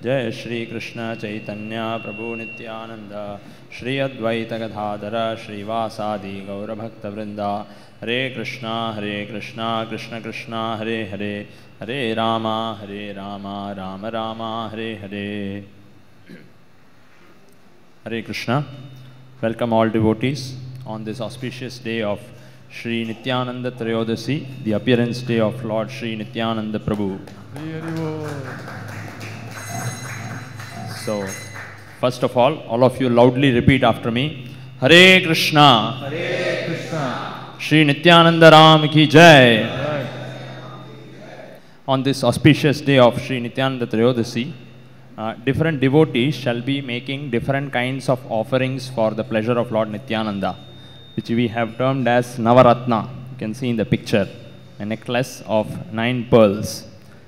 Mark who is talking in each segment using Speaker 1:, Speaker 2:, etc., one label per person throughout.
Speaker 1: जय श्री कृष्ण चैतन्य प्रभु नित्यानंद श्री अद्वैत गदाधर श्रीवासादि गौरभक्तवृंदा हरे Krishna Krishna Krishna Hare Hare Hare Ram Ram Ram Hare Hare. Hare Krishna. Welcome all devotees on this auspicious day of Shri Nityananda Trayodasi, the appearance day of Lord Shri Nityananda Prabhu. So, first of all of you loudly repeat after me. Hare Krishna.
Speaker 2: Hare Krishna.
Speaker 1: Shri Nityananda Ram ki jai. On this auspicious day of Shri Nityananda Trayodasi, different devotees shall be making different kinds of offerings for the pleasure of Lord Nityananda, which we have termed as Navaratna. You can see in the picture, a necklace of 9 pearls.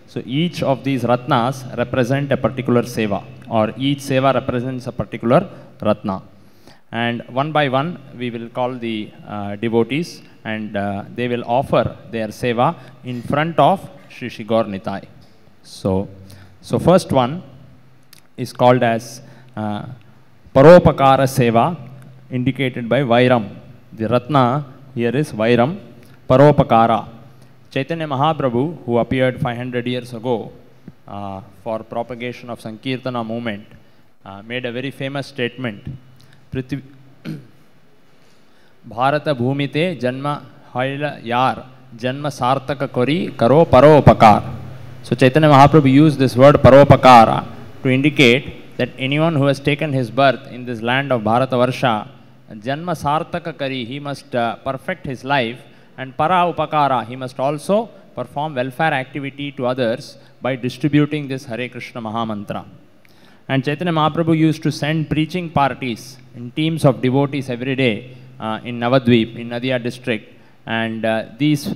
Speaker 1: So each of these Ratnas represent a particular seva, or each seva represents a particular Ratna. And one by one we will call the devotees, and they will offer their seva in front of Shri Shri Gaur Nitai. So first one is called as Paropakara Seva, indicated by Vairam. The Ratna here is Vairam, Paropakara. Chaitanya Mahaprabhu, who appeared 500 years ago for propagation of Sankirtana movement, made a very famous statement. Bharata Bhumite Janma Haila Yar Janma Sartaka Kori Karo Paropakar. So Chaitanya Mahaprabhu used this word Paropakara to indicate that anyone who has taken his birth in this land of Bharatavarsha, Janma Sartaka Kari, he must perfect his life, and Para Upakara, he must also perform welfare activity to others by distributing this Hare Krishna Mahamantra. And Chaitanya Mahaprabhu used to send preaching parties in teams of devotees every day in Navadvip, in Nadia district, and these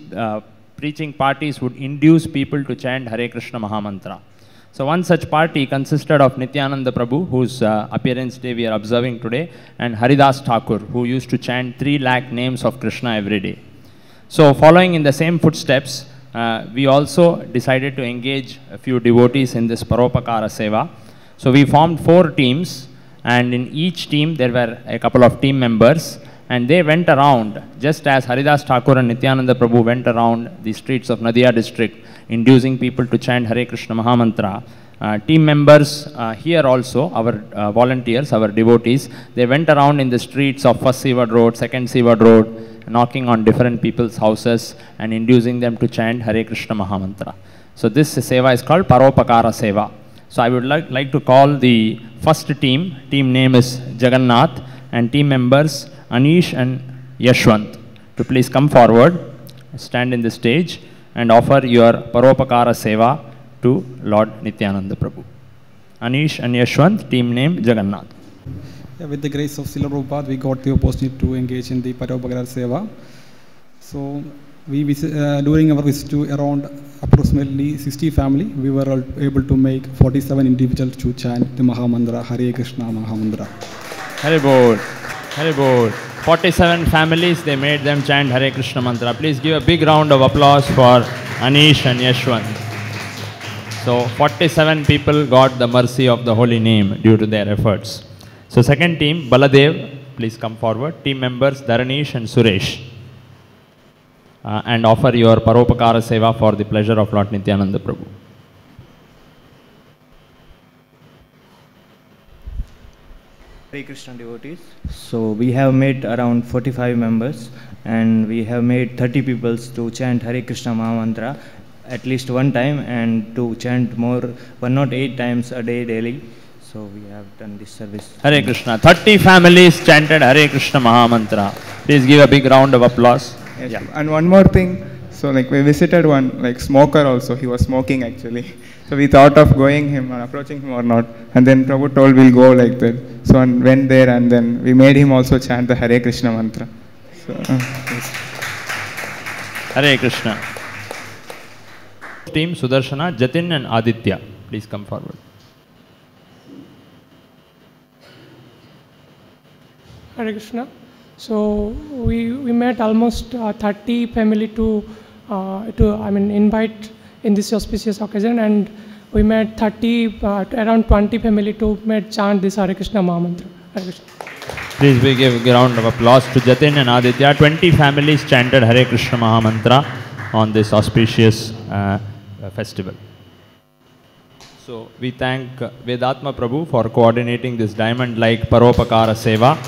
Speaker 1: preaching parties would induce people to chant Hare Krishna Mahamantra. So one such party consisted of Nityananda Prabhu, whose appearance day we are observing today, and Haridas Thakur, who used to chant 3 lakh names of Krishna every day. So following in the same footsteps, we also decided to engage a few devotees in this Paropakara Seva. So we formed 4 teams, and in each team there were a couple of team members, and they went around, just as Haridas Thakur and Nityananda Prabhu went around the streets of Nadia district, inducing people to chant Hare Krishna Mahamantra. Team members here also, our volunteers, our devotees, they went around in the streets of 1st Seward Road, 2nd Seward Road, knocking on different people's houses and inducing them to chant Hare Krishna Mahamantra. So this seva is called Paropakara Seva. So I would like to call the first team. Team name is Jagannath, and team members Anish and Yashwant to please come forward, stand in the stage, and offer your Paropakara Seva to Lord Nityananda Prabhu. Anish and Yashwant, team name Jagannath.
Speaker 3: Yeah, with the grace of Srila Prabhupada, we got the opportunity to engage in the Paropakara Seva. So we during our visit to around approximately 60 family, we were able to make 47 individuals to chant the Mahamantra, Hare Krishna Mahamantra.
Speaker 1: Hare Bol, Hare Bol. 47 families, they made them chant Hare Krishna Mantra. Please give a big round of applause for Anish and Yashwant. So 47 people got the mercy of the holy name due to their efforts. So second team, Baladev, please come forward. Team members Dharanish and Suresh. And offer your Paropakara Seva for the pleasure of Lord Nityananda Prabhu.
Speaker 4: Hare Krishna devotees. So we have made around 45 members, and we have made 30 people to chant Hare Krishna Mahamantra at least one time, and to chant more 108 times a day daily. So we have done this service.
Speaker 1: Hare Krishna. 30 families chanted Hare Krishna Mahamantra. Please give a big round of applause.
Speaker 2: Yes. Yeah. And one more thing. So like we visited one like smoker also. He was smoking actually. So we thought of going him or approaching him or not. And then Prabhu told we'll go like that. So I went there, and then we made him also chant the Hare Krishna mantra. So, yes.
Speaker 1: Hare Krishna. Team Sudarshana, Jatin and Aditya. Please come forward.
Speaker 5: Hare Krishna. So we met almost 30 family to invite in this auspicious occasion, and we made 30, around 20 family to made chant this Hare Krishna Mahamantra. Hare Krishna.
Speaker 1: Please we give a round of applause to Jatin and Aditya. 20 families chanted Hare Krishna Mahamantra on this auspicious festival. So we thank Vedatma Prabhu for coordinating this diamond-like Paropakara Seva.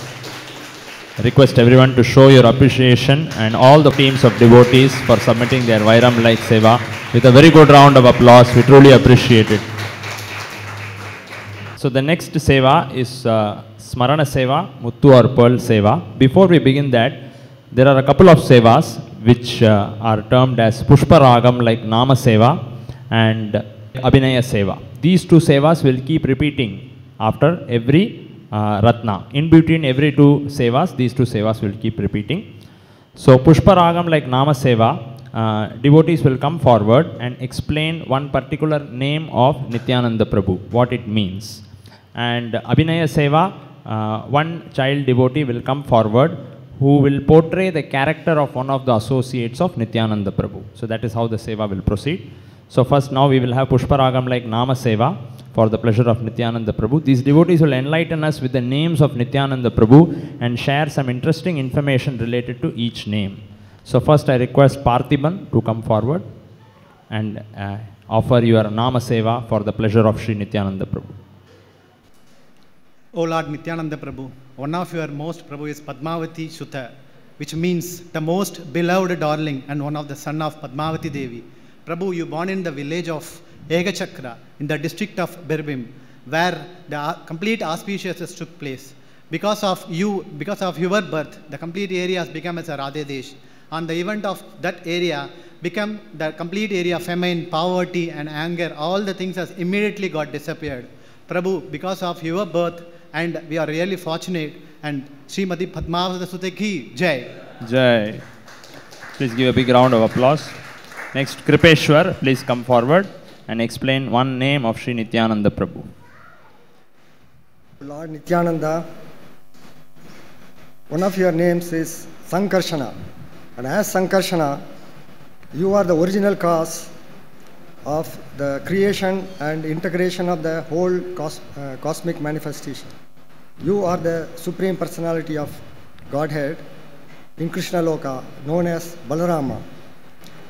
Speaker 1: Request everyone to show your appreciation and all the teams of devotees for submitting their Vairam-like Seva with a very good round of applause. We truly appreciate it. So the next Seva is Smarana Seva, Muttu or Pearl Seva. Before we begin that, there are a couple of Sevas which are termed as Pushpa Ragam like Nama Seva and Abhinaya Seva. These two Sevas will keep repeating after every Ratna. In between every two Sevas, these two Sevas will keep repeating. So Pushpa Ragam like Nama Seva, devotees will come forward and explain one particular name of Nityananda Prabhu, what it means. And Abhinaya Seva, one child devotee will come forward who will portray the character of one of the associates of Nityananda Prabhu. So that is how the Seva will proceed. So first now we will have Pushpa Ragam like Nama Seva for the pleasure of Nityananda Prabhu. These devotees will enlighten us with the names of Nityananda Prabhu and share some interesting information related to each name. So first I request Parthiban to come forward and offer your Nama Seva for the pleasure of Sri Nityananda Prabhu.
Speaker 6: O Lord Nityananda Prabhu, one of your most Prabhu is Padmavati Shuta, which means the most beloved darling and one of the son of Padmavati Devi. Prabhu, you born in the village of Egachakra in the district of Birbhim, where the complete auspiciousness took place. Because of your birth, the complete area has become as a Radhe Desh. On the event of that area, become the complete area of famine, poverty and anger, all the things has immediately got disappeared. Prabhu, because of your birth, and we are really fortunate, and Srimati Padmavati Sute ki Jai.
Speaker 1: Jai. Please give a big round of applause. Next, Kripeshwar, please come forward and explain one name of Sri Nityananda Prabhu.
Speaker 7: Lord Nityananda, one of your names is Sankarshana. And as Sankarshana, you are the original cause of the creation and integration of the whole cosmic manifestation. You are the Supreme Personality of Godhead in Krishna Loka, known as Balarama.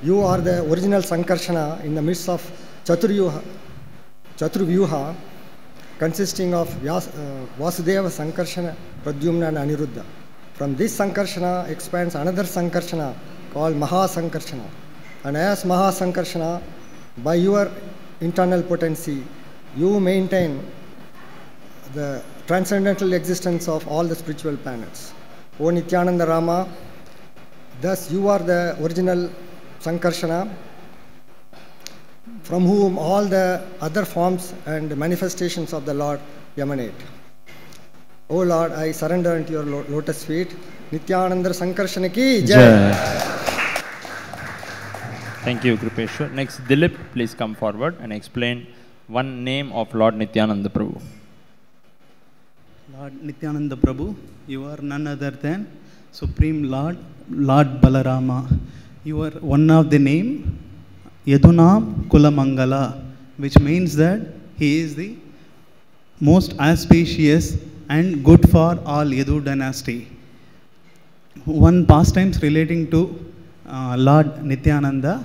Speaker 7: You are the original Sankarshana in the midst of Chaturvyuha, consisting of Vasudeva, Sankarshana, Pradyumna and Aniruddha. From this Sankarshana expands another Sankarshana called Mahasankarshana. And as Mahasankarshana, by your internal potency, you maintain the transcendental existence of all the spiritual planets. O Nityananda Rama, thus you are the original Sankarshana, from whom all the other forms and manifestations of the Lord emanate. O Lord, I surrender into your lotus feet. Nityananda Sankarshana ki Jai.
Speaker 1: Thank you, Kripeshwar. Next, Dilip, please come forward and explain one name of Lord Nityananda Prabhu.
Speaker 8: Lord Nityananda Prabhu, you are none other than Supreme Lord, Lord Balarama. You are one of the name Yadunam Kulamangala, which means that he is the most auspicious and good for all Yadu dynasty. One pastimes relating to Lord Nityananda.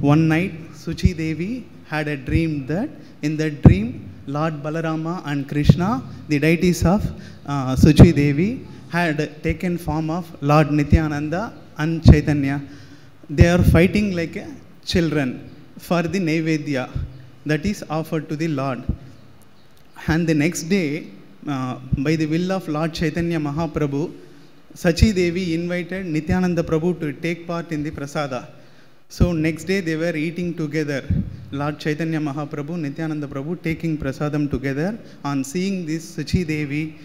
Speaker 8: One night Suchi Devi had a dream that in that dream Lord Balarama and Krishna, the deities of Suchi Devi, had taken form of Lord Nityananda and Chaitanya. They are fighting like children for the Naivedya that is offered to the Lord. And the next day, by the will of Lord Chaitanya Mahaprabhu, Sachi Devi invited Nityananda Prabhu to take part in the prasada. So next day they were eating together. Lord Chaitanya Mahaprabhu, Nityananda Prabhu taking prasadam together. On seeing this, Sachi Devi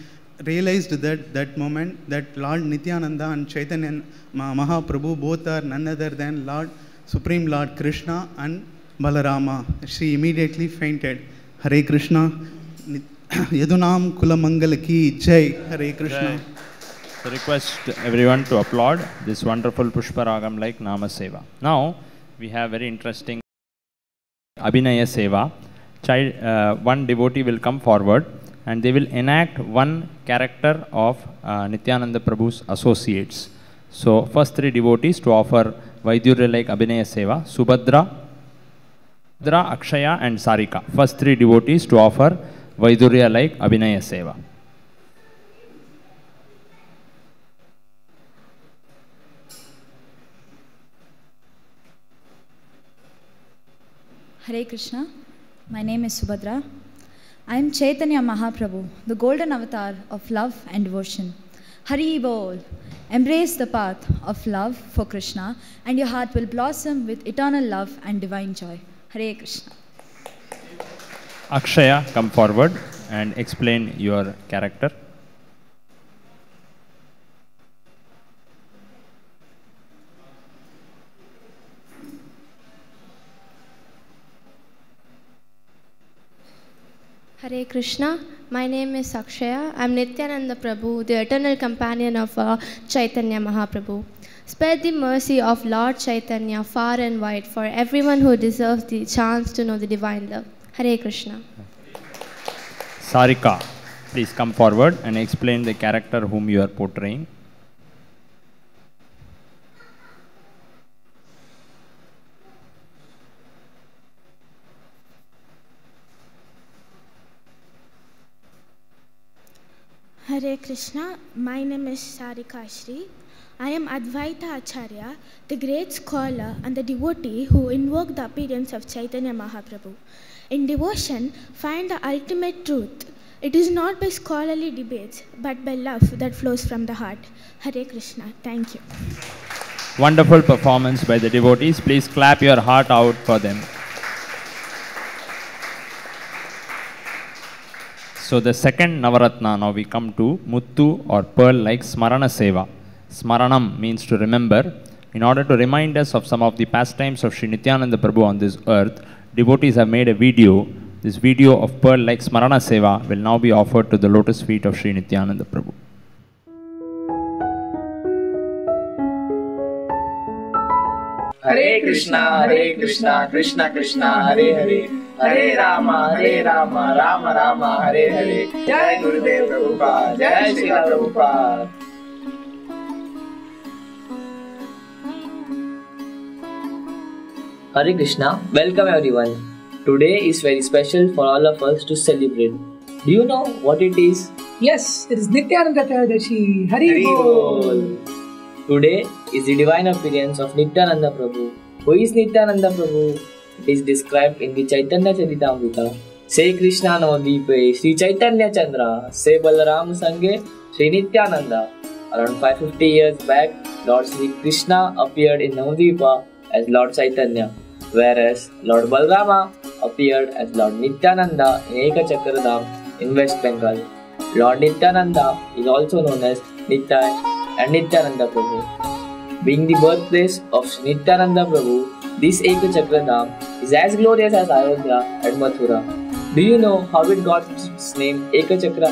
Speaker 8: realized that moment that Lord Nityananda and Chaitanya Mahaprabhu both are none other than Supreme Lord Krishna and Balarama. She immediately fainted. Hare Krishna. Yadunam Kulamangala ki Jai. Hare Krishna.
Speaker 1: Jai. So request everyone to applaud this wonderful Pushpa Ragam like Nama Seva. Now we have very interesting Abhinaya Seva. One devotee will come forward and they will enact one character of Nityananda Prabhu's associates. So first three devotees to offer Vaidurya-like Abhinaya Seva: Subhadra, Akshaya and Sarika. First three devotees to offer Vaidurya-like Abhinaya Seva.
Speaker 9: Hare Krishna. My name is Subhadra. I am Chaitanya Mahaprabhu, the golden avatar of love and devotion. Hari Bol. Embrace the path of love for Krishna and your heart will blossom with eternal love and divine joy. Hare Krishna.
Speaker 1: Akshaya, come forward and explain your character.
Speaker 10: Hare Krishna. My name is Akshaya. I am Nityananda Prabhu, the eternal companion of Chaitanya Mahaprabhu. Spread the mercy of Lord Chaitanya far and wide for everyone who deserves the chance to know the divine love. Hare Krishna.
Speaker 1: Sarika, please come forward and explain the character whom you are portraying.
Speaker 11: Hare Krishna, my name is Sarika Shri. I am Advaita Acharya, the great scholar and the devotee who invoke the appearance of Chaitanya Mahaprabhu. In devotion, find the ultimate truth. It is not by scholarly debates, but by love that flows from the heart. Hare Krishna, thank you.
Speaker 1: Wonderful performance by the devotees. Please clap your heart out for them. So the second Navaratna, now we come to Muttu or pearl like Smarana Seva. Smaranam means to remember. In order to remind us of some of the pastimes of Sri Nityananda Prabhu on this earth, devotees have made a video. This video of pearl like Smarana Seva will now be offered to the lotus feet of Sri Nityananda Prabhu.
Speaker 12: Hare Krishna, Krishna Krishna, Hare Hare, Hare Rama, Rama Rama, Hare Hare. Jai Gurudev Prabhupada, Jai Srila Prabhupada.
Speaker 13: Hare Krishna, welcome everyone. Today is very special for all of us to celebrate. Do you know what it is?
Speaker 14: Yes, it is Nityananda Chaturdasi. Hari Bol.
Speaker 13: Today is the divine appearance of Nityananda Prabhu. Who is Nityananda Prabhu? It is described in the Chaitanya Charitamrita. Se Krishna Navadvipe, Sri Chaitanya Chandra, Se Balaram Sange, Sri Nityananda. Around 550 years back, Lord Sri Krishna appeared in Navadvipa as Lord Chaitanya, whereas Lord Balarama appeared as Lord Nityananda in Ekachakradham in West Bengal. Lord Nityananda is also known as Nitai and Nityananda Prabhu. Being the birthplace of Nityananda Prabhu, this Ekachakradham is as glorious as Ayodhya and Mathura. Do you know how it got its name Ekachakra?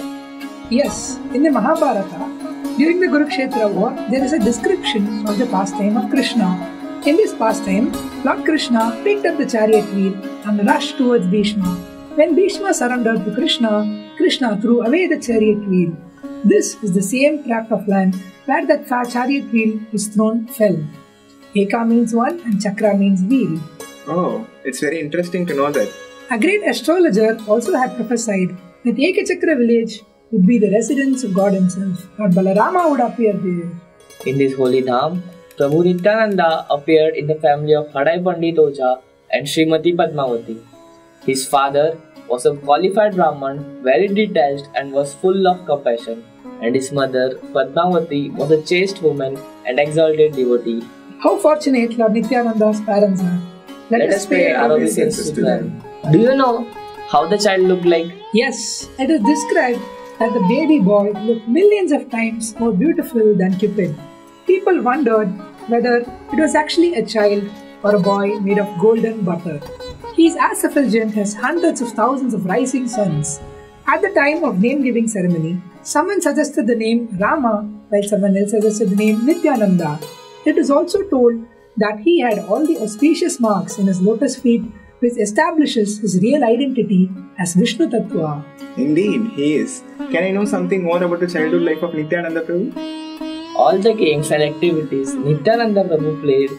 Speaker 14: Yes, in the Mahabharata, during the Kurukshetra war, there is a description of the pastime of Krishna. In this pastime, Lord Krishna picked up the chariot wheel and rushed towards Bhishma. When Bhishma surrendered to Krishna, Krishna threw away the chariot wheel. This is the same tract of land where that chariot wheel is thrown fell. Eka means one and Chakra means wheel.
Speaker 2: Oh, it's very interesting to know that.
Speaker 14: A great astrologer also had prophesied that Ekachakra village would be the residence of God himself. Lord Balarama would appear there.
Speaker 13: In this holy dham, Prabhu Nityananda appeared in the family of Hadai Pandit Oja and Srimati Padmavati. His father was a qualified Brahman, very detached and was full of compassion, and his mother Padmavati was a chaste woman and exalted devotee.
Speaker 14: How fortunate Lord Nityananda's parents are.
Speaker 13: Let us pay our obeisance to them. Do you know how the child looked like?
Speaker 14: Yes, it is described that the baby boy looked millions of times more beautiful than Cupid. People wondered whether it was actually a child or a boy made of golden butter. He is as effulgent as hundreds of thousands of rising suns. At the time of name-giving ceremony, someone suggested the name Rama while someone else suggested the name Nityananda. It is also told that he had all the auspicious marks in his lotus feet which establishes his real identity as Vishnu Tattva.
Speaker 2: Indeed, he is. Can I know something more about the childhood life of Nityananda Prabhu?
Speaker 13: All the games and activities Nityananda Prabhu played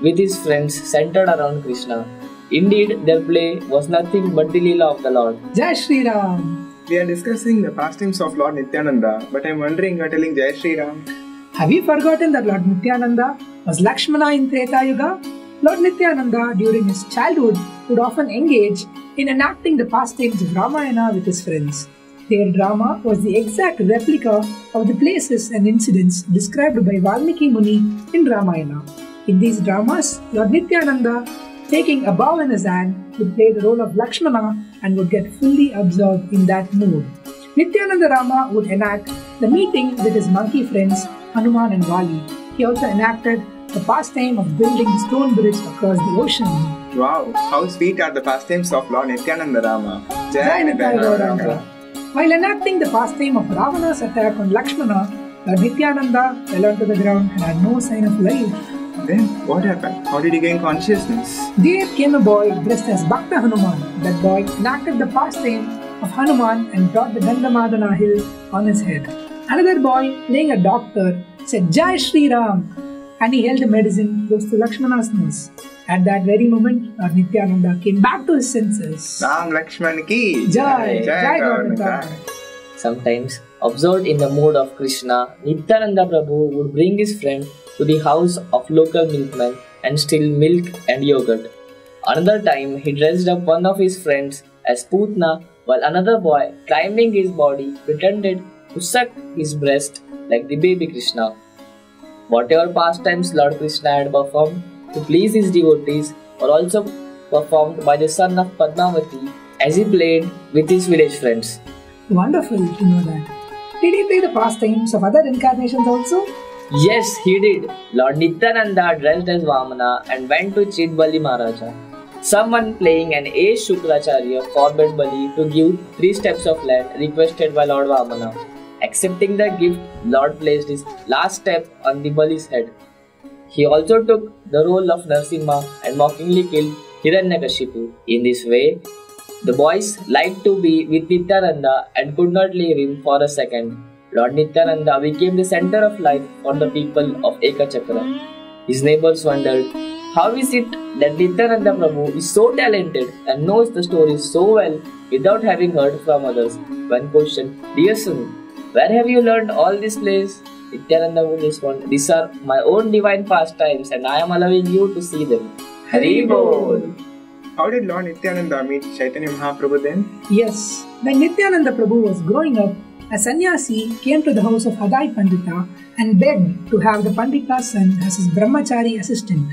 Speaker 13: with his friends centered around Krishna. Indeed, their play was nothing but the Leela of the Lord.
Speaker 14: Jai Shri Ram!
Speaker 2: We are discussing the pastimes of Lord Nityananda, but I am wondering you are telling Jai Shri Ram.
Speaker 14: Have you forgotten that Lord Nityananda was Lakshmana in Treta Yuga? Lord Nityananda, during his childhood, would often engage in enacting the pastimes of Ramayana with his friends. Their drama was the exact replica of the places and incidents described by Valmiki Muni in Ramayana. In these dramas, Lord Nityananda, taking a bow in his hand, would play the role of Lakshmana and would get fully absorbed in that mood. Nityananda Rama would enact the meeting with his monkey friends Hanuman and Vali. He also enacted the pastime of building the stone bridge across the ocean.
Speaker 2: Wow, how sweet are the pastimes of Lord Nityananda Rama.
Speaker 14: Jai Nityananda. While enacting the pastime of Ravana's attack on Lakshmana, Lord Nityananda fell onto the ground and had no sign of life.
Speaker 2: Then what happened? How did he gain consciousness?
Speaker 14: There came a boy dressed as Bhakta Hanuman. That boy enacted the pastime of Hanuman and brought the Gandamadana hill on his head. Another boy, playing a doctor, said Jai Shri Ram, and he held the medicine close to Lakshmana's nose. At that very moment, Lord Nityananda came back to his senses.
Speaker 2: Ram Lakshman ki
Speaker 14: Jai, Jai Gaur.
Speaker 13: Sometimes, absorbed in the mood of Krishna, Nityananda Prabhu would bring his friend to the house of local milkman and steal milk and yogurt. Another time, he dressed up one of his friends as Putna, while another boy, climbing his body, pretended to suck his breast like the baby Krishna. Whatever pastimes Lord Krishna had performed to please his devotees were also performed by the son of Padmavati as he played with his village friends.
Speaker 14: Wonderful to know that. Did he play the pastimes of other incarnations also?
Speaker 13: Yes, he did. Lord Nityananda dressed as Vamana and went to cheat Bali Maharaja. Someone playing an A. Shukracharya forbade Bali to give 3 steps of land requested by Lord Vamana. Accepting the gift, Lord placed his last step on the Bali's head. He also took the role of Narsimha and mockingly killed Hiranyakashipu. In this way, the boys liked to be with Nityananda and could not leave him for a second. Lord Nityananda became the center of life for the people of Ekachakra. His neighbors wondered, how is it that Nityananda Prabhu is so talented and knows the stories so well without having heard from others? One question, dear son, where have you learned all these plays? Nityananda would respond, these are my own divine pastimes and I am allowing you to see them. Hari Bol!
Speaker 2: How did Lord Nityananda meet Chaitanya Mahaprabhu then?
Speaker 14: Yes, when Nityananda Prabhu was growing up, a sannyasi came to the house of Hadai Pandita and begged to have the Pandita's son as his brahmachari assistant.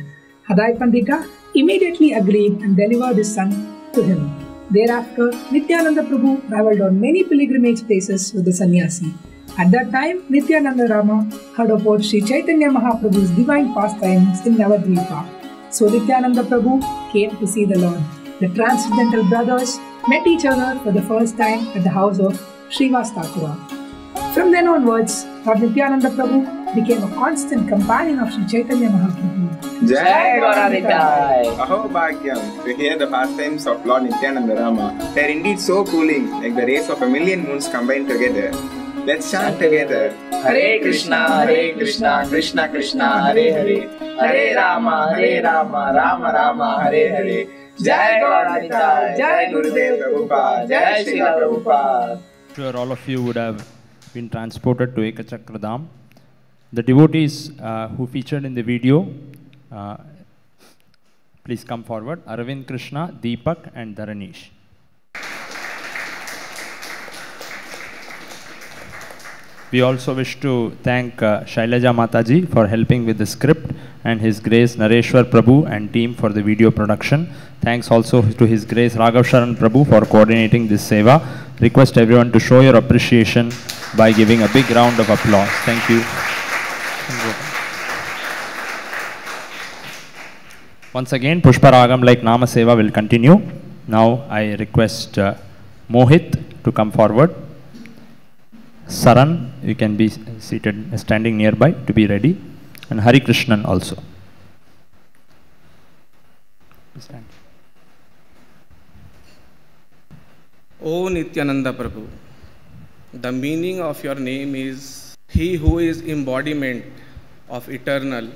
Speaker 14: Hadai Pandita immediately agreed and delivered his son to him. Thereafter, Nityananda Prabhu travelled on many pilgrimage places with the sannyasi. At that time, Nityananda Rama heard about Sri Chaitanya Mahaprabhu's divine pastimes in Navadvipa. So Nityananda Prabhu came to see the Lord. The transcendental brothers met each other for the first time at the house of Srivas Thakura. From then onwards, Lord Nityananda Prabhu became a constant companion of Sri Chaitanya Mahaprabhu.
Speaker 2: Jai Gauranitai! Aho Bhagyam to hear the pastimes of Lord Nityananda Rama. They are indeed so cooling, like the rays of a million moons combined together. Let's chant together.
Speaker 12: Hare Krishna, Krishna Krishna, Hare Hare. Hare Rama, Rama Rama, Hare Hare. Jai Gauranitai, Jai Gurudev Prabhupada, Jai Srila Prabhupada.
Speaker 1: Sure, all of you would have been transported to Ekachakradam. The devotees who featured in the video, please come forward. Arvind Krishna, Deepak and Dharanish. We also wish to thank Shailaja Mataji for helping with the script and His Grace Nareshwar Prabhu and team for the video production. Thanks also to His Grace Raghav Sharan Prabhu for coordinating this seva. Request everyone to show your appreciation by giving a big round of applause. Thank you. Once again, Pushpa Ragam like Nama Seva will continue. Now I request Mohit to come forward. Saran, you can be seated, standing nearby to be ready. And Hari Krishnan also. Stand.
Speaker 15: O Nityananda Prabhu, the meaning of your name is He who is embodiment of eternal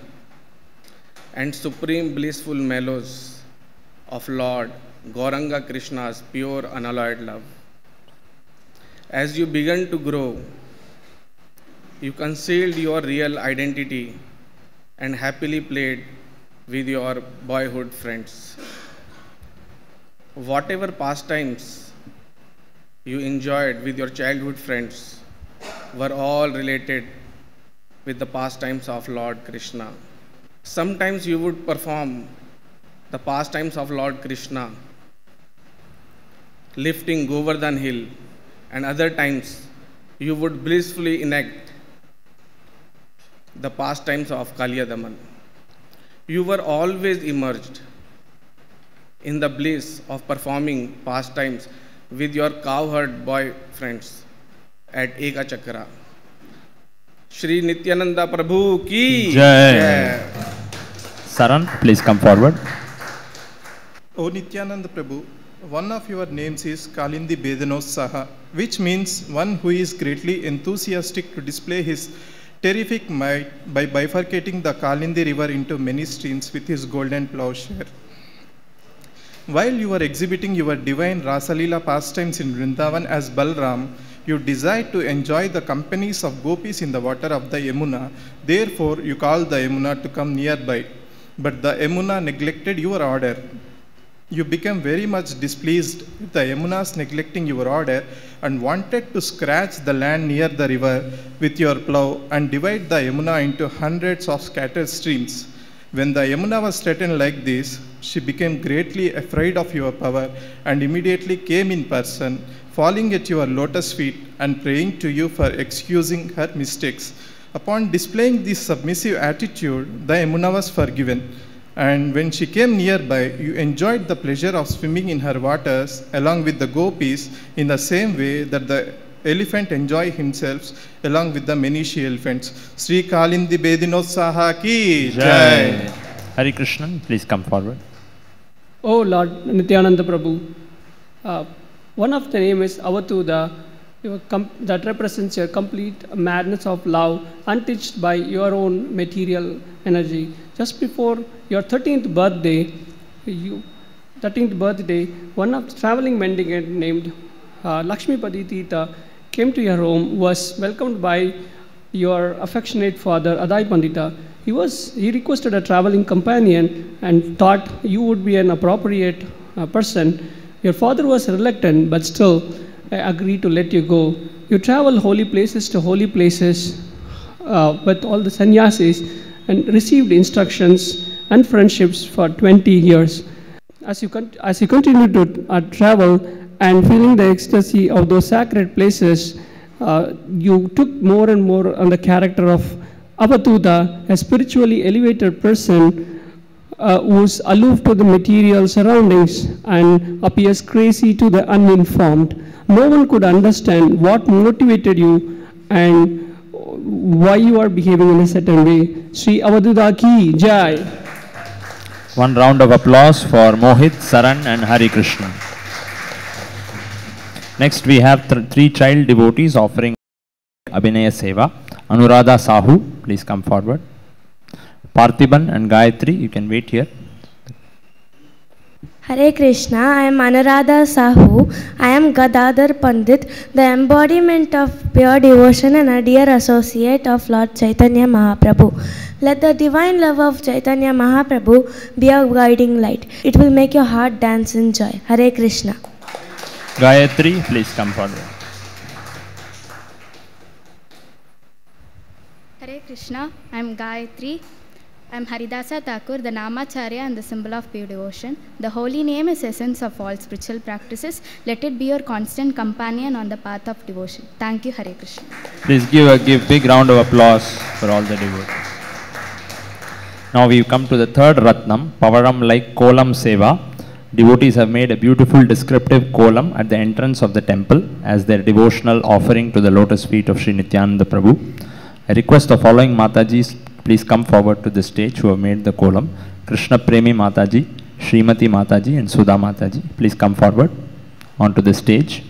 Speaker 15: and supreme blissful mellows of Lord Gauranga Krishna's pure unalloyed love. As you began to grow, you concealed your real identity and happily played with your boyhood friends. Whatever pastimes you enjoyed with your childhood friends were all related with the pastimes of Lord Krishna. Sometimes you would perform the pastimes of Lord Krishna, lifting Govardhan Hill, and other times you would blissfully enact the pastimes of Kaliyadaman. You were always immersed in the bliss of performing pastimes with your cowherd boy friends at Eka Chakra. Shri Nityananda Prabhu ki
Speaker 1: Jai. Saran, please come forward.
Speaker 16: O Nityananda Prabhu, one of your names is Kalindi Bedanotsaha, which means one who is greatly enthusiastic to display his terrific might by bifurcating the Kalindi river into many streams with his golden plowshare. While you were exhibiting your divine Rasalila pastimes in Vrindavan as Balram, you desired to enjoy the companies of gopis in the water of the Yamuna. Therefore, you called the Yamuna to come nearby. But the Yamuna neglected your order. You became very much displeased with the Yamuna's neglecting your order and wanted to scratch the land near the river with your plow and divide the Yamuna into hundreds of scattered streams. When the Yamuna was threatened like this, she became greatly afraid of your power and immediately came in person, falling at your lotus feet and praying to you for excusing her mistakes. Upon displaying this submissive attitude, the Yamuna was forgiven. And when she came nearby, you enjoyed the pleasure of swimming in her waters along with the gopis in the same way that the elephant enjoy himself along with the many she-elephants. Sri Kalindi Bedinotsaha ki Jai.
Speaker 1: Hari Krishnan, please come forward.
Speaker 17: Oh Lord Nityananda Prabhu, one of the name is Avatuda, that represents your complete madness of love, untouched by your own material energy. Just before your 13th birthday, one of the traveling mendicant named Lakshmipati Tita came to your home, was welcomed by your affectionate father Adai Pandita. He requested a traveling companion and thought you would be an appropriate person. Your father was reluctant but still agreed to let you go. You travel holy places to holy places with all the sannyasis and received instructions and friendships for 20 years. As you continue to travel and feeling the ecstasy of those sacred places, you took more and more on the character of Avatuda, a spiritually elevated person who's aloof to the material surroundings and appears crazy to the uninformed. No one could understand what motivated you and why you are behaving in a certain way. Sri Avatuda ki Jai.
Speaker 1: One round of applause for Mohit, Saran and Hari Krishna. Next we have three child devotees offering Abhinaya Seva. Anuradha Sahu, please come forward. Parthiban and Gayatri, you can wait here.
Speaker 10: Hare Krishna, I am Anuradha Sahu. I am Gadadhar Pandit, the embodiment of pure devotion and a dear associate of Lord Chaitanya Mahaprabhu. Let the divine love of Chaitanya Mahaprabhu be a guiding light. It will make your heart dance in joy. Hare Krishna.
Speaker 1: Gayatri, please come forward.
Speaker 18: Hare Krishna, I am Gayatri. I am Haridasa Thakur, the Namacharya and the symbol of pure devotion. The holy name is essence of all spiritual practices. Let it be your constant companion on the path of devotion. Thank you, Hare Krishna.
Speaker 1: Please give big round of applause for all the devotees. Now we come to the third Ratnam, Pavaram like Kolam Seva. Devotees have made a beautiful descriptive kolam at the entrance of the temple as their devotional offering to the lotus feet of Sri Nityananda Prabhu. I request the following Matajis please come forward to the stage who have made the kolam. Krishna Premi Mataji, Srimati Mataji and Sudha Mataji. Please come forward onto the stage.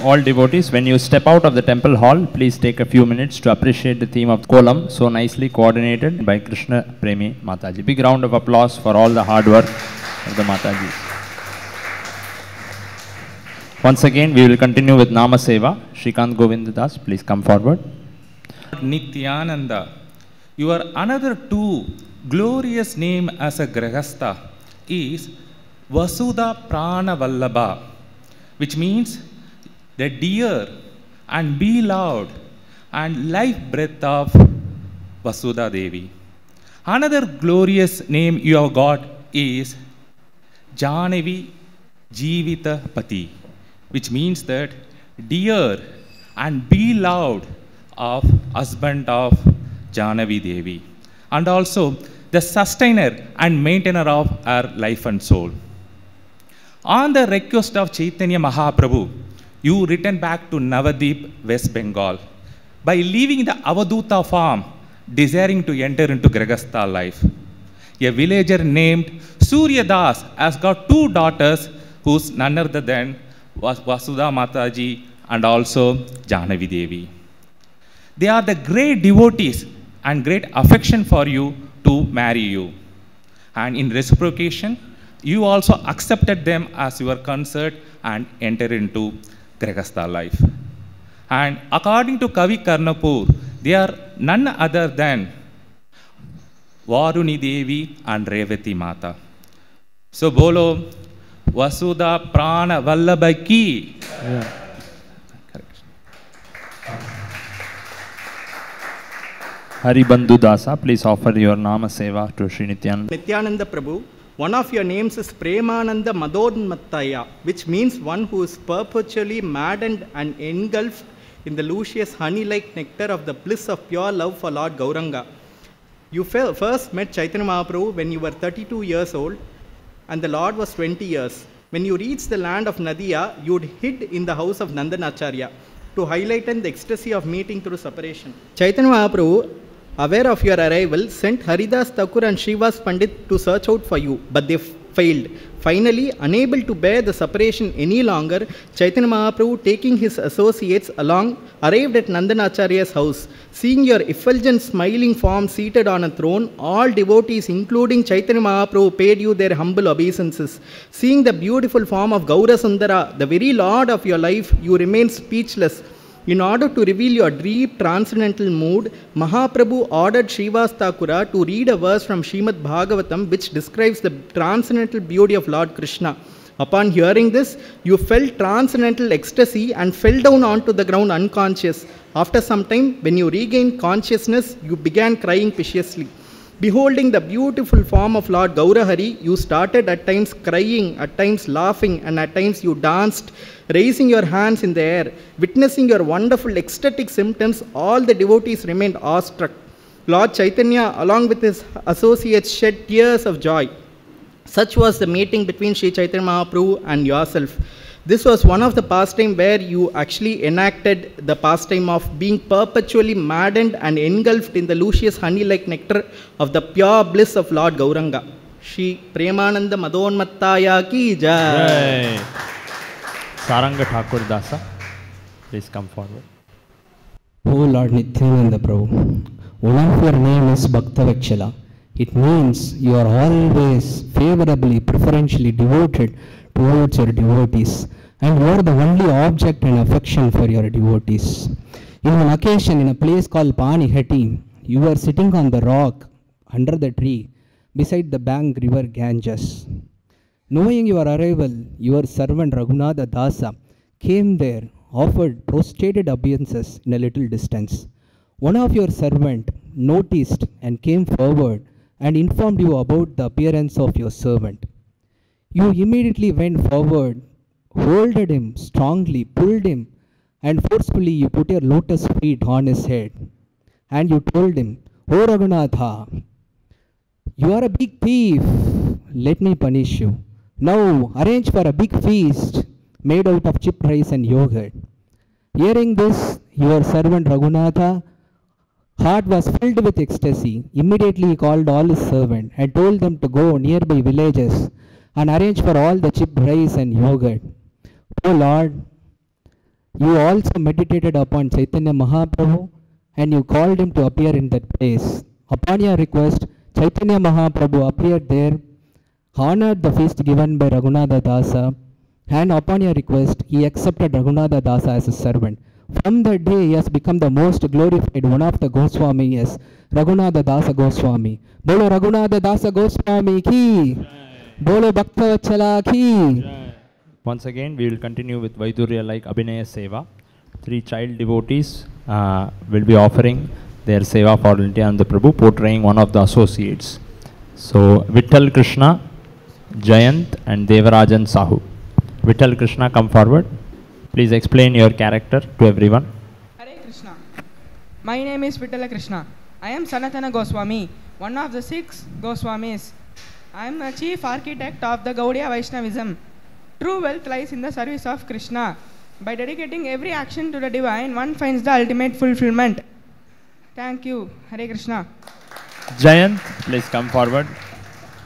Speaker 1: all devotees, when you step out of the temple hall, please take a few minutes to appreciate the theme of Kolam, so nicely coordinated by Krishna Premi Mataji. Big round of applause for all the hard work of the Matajis. Once again, we will continue with Nama Seva. Shrikant Govindadas, please come forward.
Speaker 19: Nityananda, your another two glorious name as a Grahastha is Vasudha Prana Vallabha, which means the dear and beloved and life breath of Vasudha Devi. Another glorious name you have got is Janavi Jivita Pati, which means that dear and beloved of husband of Janavi Devi, and also the sustainer and maintainer of our life and soul. On the request of Chaitanya Mahaprabhu, you returned back to Navadip, West Bengal, by leaving the Avaduta farm, desiring to enter into Grahastha life. A villager named Surya Das has got two daughters, who's none other than Vasudha Mataji and also Janavi Devi. They are the great devotees and great affection for you to marry you. And in reciprocation, you also accepted them as your consort and entered into Grahastha life. And according to Kavi Karnapur, they are none other than Varuni Devi and Revati Mata. So bolo Vasudha Prana Vallabha ki.
Speaker 1: Haribandhu Dasa, please offer your Nama Seva to Sri Nityananda.
Speaker 20: Nityananda Prabhu, one of your names is Premananda Madonmattaya, which means one who is perpetually maddened and engulfed in the luscious honey-like nectar of the bliss of pure love for Lord Gauranga. You first met Chaitanya Mahaprabhu when you were 32 years old and the Lord was 20 years. When you reached the land of Nadia, you hid in the house of Nandanacharya to highlight the ecstasy of meeting through separation. Chaitanya Mahaprabhu, aware of your arrival, sent Haridas Thakur and Srivas Pandit to search out for you, but they failed. Finally, unable to bear the separation any longer, Chaitanya Mahaprabhu, taking his associates along, arrived at Nandanacharya's house. Seeing your effulgent smiling form seated on a throne, all devotees, including Chaitanya Mahaprabhu, paid you their humble obeisances. Seeing the beautiful form of Gaura Sundara, the very lord of your life, you remained speechless. In order to reveal your deep transcendental mood, Mahaprabhu ordered Srivas Thakura to read a verse from Srimad Bhagavatam which describes the transcendental beauty of Lord Krishna. Upon hearing this, you felt transcendental ecstasy and fell down onto the ground unconscious. After some time, when you regained consciousness, you began crying piteously. Beholding the beautiful form of Lord Gaurahari, you started at times crying, at times laughing, and at times you danced, raising your hands in the air. Witnessing your wonderful ecstatic symptoms, all the devotees remained awestruck. Lord Chaitanya, along with his associates, shed tears of joy. Such was the meeting between Sri Chaitanya Mahaprabhu and yourself. This was one of the pastime where you actually enacted the pastime of being perpetually maddened and engulfed in the luscious honey-like nectar of the pure bliss of Lord Gauranga. Shri Premananda Madonmattaya ki jai.
Speaker 1: Saranga Thakur Dasa, please come forward.
Speaker 21: O Lord Nityananda Prabhu, one of your name is Bhaktavachala. It means you are always favorably, preferentially devoted towards your devotees, and you are the only object and affection for your devotees. In one occasion, in a place called Panihati, you were sitting on the rock under the tree beside the bank river Ganges. Knowing your arrival, your servant Raghunatha Dasa came there, offered prostrated obeisances in a little distance. One of your servant noticed and came forward and informed you about the appearance of your servant. You immediately went forward, holded him strongly, pulled him, and forcefully you put your lotus feet on his head. And you told him, "O Raghunatha, you are a big thief, let me punish you. Now arrange for a big feast made out of chipped rice and yogurt." Hearing this, your servant Raghunatha heart was filled with ecstasy. Immediately he called all his servants and told them to go nearby villages and arrange for all the chipped rice and yogurt. O Lord, You also meditated upon Chaitanya Mahaprabhu and you called him to appear in that place. Upon your request, Chaitanya Mahaprabhu appeared there, honored the feast given by Raghunatha Dasa, and upon your request, he accepted Raghunatha Dasa as his servant. From that day, he has become the most glorified one of the Goswamis, Raghunatha Dasa Goswami. Bolo Raghunatha Dasa Goswami ki! Bolo Bhaktavatsala ki!
Speaker 1: Once again, we will continue with Vaidurya like Abhinaya Seva. 3 child devotees will be offering their Seva for Nityananda Prabhu, portraying one of the associates. So, Vittal Krishna, Jayant and Devarajan Sahu. Vittal Krishna, come forward. Please explain your character to everyone.
Speaker 3: Hare Krishna. My name is Vittala Krishna. I am Sanatana Goswami, one of the 6 Goswamis. I am the chief architect of the Gaudiya Vaishnavism. True wealth lies in the service of Krishna. By dedicating every action to the divine, one finds the ultimate fulfillment. Thank you. Hare Krishna.
Speaker 1: Jayant, please come forward.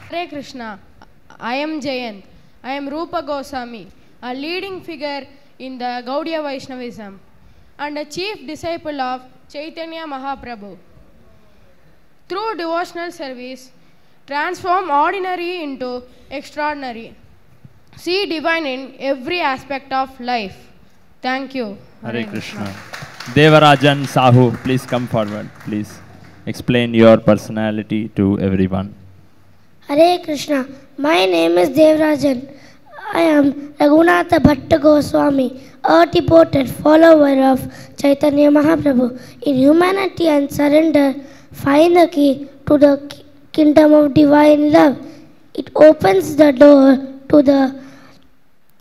Speaker 22: Hare Krishna. I am Jayant. I am Rupa Goswami, a leading figure in the Gaudiya Vaishnavism and a chief disciple of Chaitanya Mahaprabhu. Through devotional service, transform ordinary into extraordinary. See divine in every aspect of life. Thank you.
Speaker 1: Hare Krishna. Devarajan Sahu, please come forward. Please explain your personality to everyone.
Speaker 23: Hare Krishna. My name is Devarajan. I am Raghunatha Bhatta Goswami, a devoted follower of Chaitanya Mahaprabhu. In humanity and surrender, find the key to the kingdom of divine love. It opens the door to the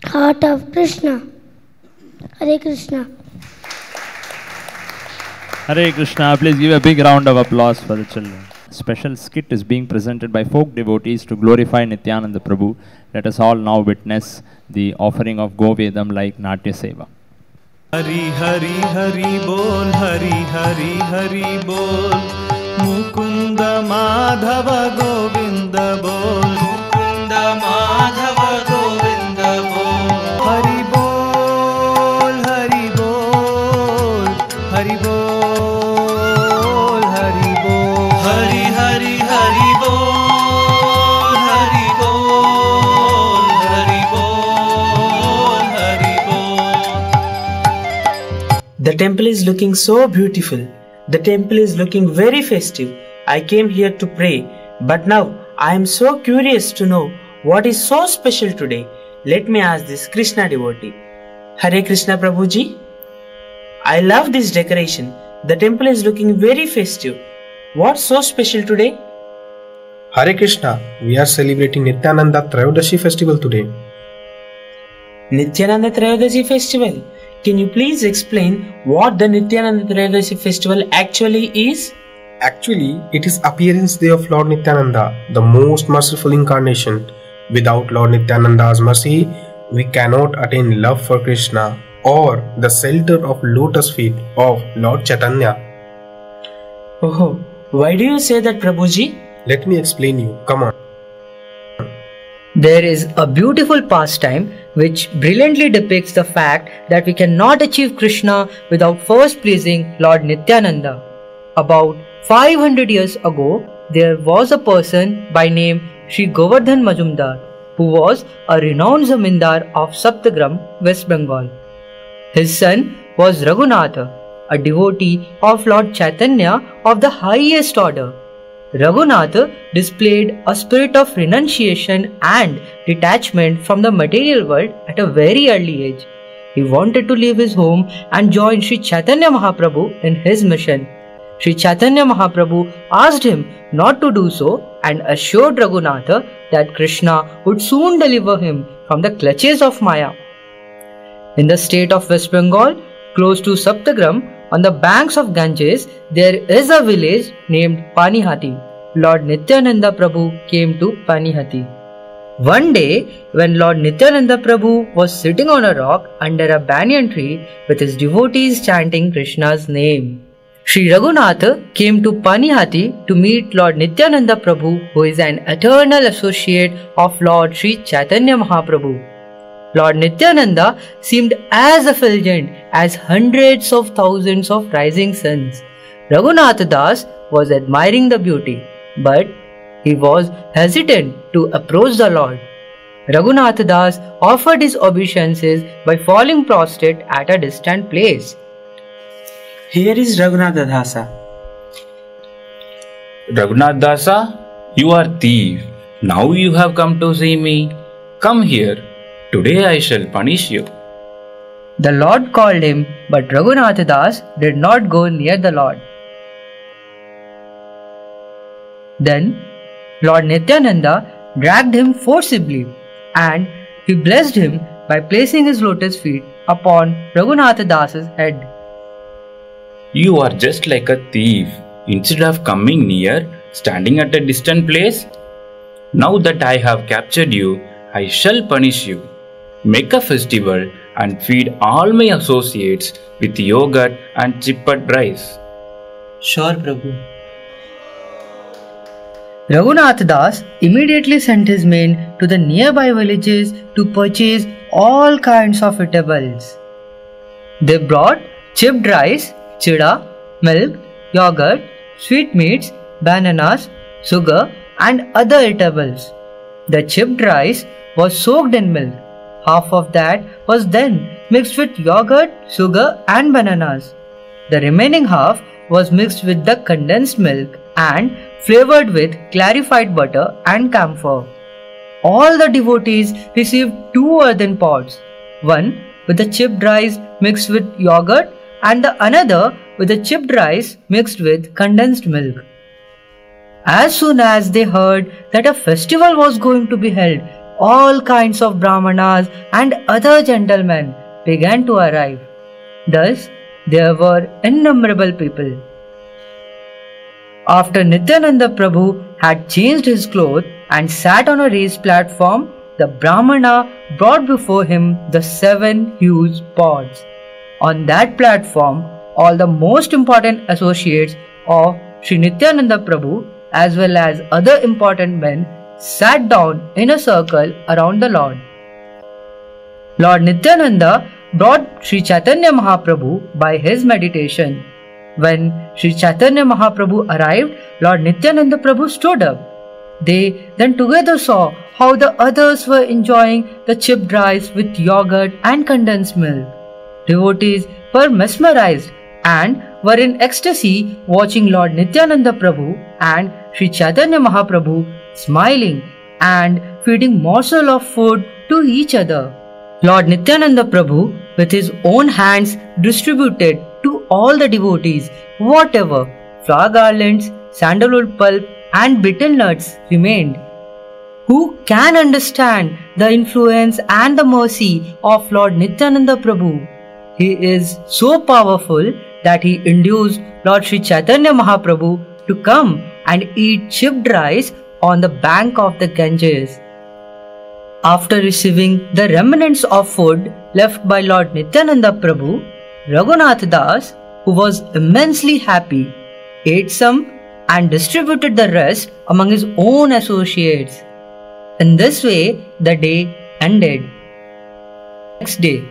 Speaker 23: heart of Krishna. Hare Krishna.
Speaker 1: Hare Krishna. Please give a big round of applause for the children. Special skit is being presented by folk devotees to glorify Nityananda Prabhu. Let us all now witness the offering of Govedam like Natya Seva.
Speaker 24: Hari Hari Hari Bol, Hari Hari Hari Bol, Mukunda Madhava Govinda Bol, Mukunda Madhava Govinda Bol, Hari Bol, Hari Bol, Hari Bol.
Speaker 25: The temple is looking so beautiful. The temple is looking very festive. I came here to pray, but now I am so curious to know what is so special today. Let me ask this Krishna devotee. Hare Krishna Prabhuji. I love this decoration. The temple is looking very festive. What's so special today?
Speaker 26: Hare Krishna. We are celebrating Nityananda Trayodashi festival today.
Speaker 25: Nityananda Trayodashi festival. Can you please explain what the Nityananda Trayodashi festival actually is?
Speaker 26: Actually, it is appearance day of Lord Nityananda, the most merciful incarnation. Without Lord Nityananda's mercy, we cannot attain love for Krishna or the shelter of lotus feet of Lord Chaitanya.
Speaker 25: Oh, why do you say that, Prabhuji?
Speaker 26: Let me explain you. Come on.
Speaker 27: There is a beautiful pastime which brilliantly depicts the fact that we cannot achieve Krishna without first pleasing Lord Nityananda. About 500 years ago, there was a person by name Sri Govardhan Majumdar who was a renowned zamindar of Saptagram, West Bengal. His son was Raghunatha, a devotee of Lord Chaitanya of the highest order. Raghunatha displayed a spirit of renunciation and detachment from the material world at a very early age. He wanted to leave his home and join Sri Chaitanya Mahaprabhu in his mission. Sri Chaitanya Mahaprabhu asked him not to do so and assured Raghunatha that Krishna would soon deliver him from the clutches of Maya. In the state of West Bengal, close to Saptagram, on the banks of Ganges, there is a village named Panihati. Lord Nityananda Prabhu came to Panihati. One day, when Lord Nityananda Prabhu was sitting on a rock under a banyan tree with his devotees chanting Krishna's name, Sri Raghunatha came to Panihati to meet Lord Nityananda Prabhu, who is an eternal associate of Lord Sri Chaitanya Mahaprabhu. Lord Nityananda seemed as effulgent as hundreds of thousands of rising suns. Raghunath Das was admiring the beauty, but he was hesitant to approach the Lord. Raghunath Das offered his obeisances by falling prostrate at a distant place.
Speaker 25: Here is Raghunath Dasa.
Speaker 19: Raghunath Dasa, you are thief. Now you have come to see me. Come here. Today I shall punish you.
Speaker 27: The Lord called him, but Raghunath Das did not go near the Lord. Then Lord Nityananda dragged him forcibly, and he blessed him by placing his lotus feet upon Raghunath Das's head.
Speaker 19: You are just like a thief. Instead of coming near, standing at a distant place, now that I have captured you, I shall punish you. Make a festival and feed all my associates with yogurt and chipped rice.
Speaker 27: Sure, Prabhu. Raghunath Das immediately sent his men to the nearby villages to purchase all kinds of eatables. They brought chipped rice, chida, milk, yogurt, sweetmeats, bananas, sugar, and other eatables. The chipped rice was soaked in milk. Half of that was then mixed with yogurt, sugar, and bananas. The remaining half was mixed with the condensed milk and flavored with clarified butter and camphor. All the devotees received 2 earthen pots, one with the chipped rice mixed with yogurt and the another with the chipped rice mixed with condensed milk. As soon as they heard that a festival was going to be held, all kinds of brahmanas and other gentlemen began to arrive. Thus, there were innumerable people. After Nityananda Prabhu had changed his clothes and sat on a raised platform, the Brahmana brought before him the 7 huge pots. On that platform, all the most important associates of Sri Nityananda Prabhu as well as other important men sat down in a circle around the Lord. Lord Nityananda brought Sri Chaitanya Mahaprabhu by his meditation. When Sri Chaitanya Mahaprabhu arrived, Lord Nityananda Prabhu stood up. They then together saw how the others were enjoying the chipped rice with yogurt and condensed milk. Devotees were mesmerized and were in ecstasy watching Lord Nityananda Prabhu and Sri Chaitanya Mahaprabhu smiling and feeding morsel of food to each other. Lord Nityananda Prabhu with his own hands distributed to all the devotees whatever flower garlands, sandalwood pulp and betel nuts remained. Who can understand the influence and the mercy of Lord Nityananda Prabhu? He is so powerful that he induced Lord Sri Chaitanya Mahaprabhu to come and eat chipped rice on the bank of the Ganges. After receiving the remnants of food left by Lord Nityananda Prabhu, Raghunath Das, who was immensely happy, ate some and distributed the rest among his own associates. In this way, the day ended. Next day,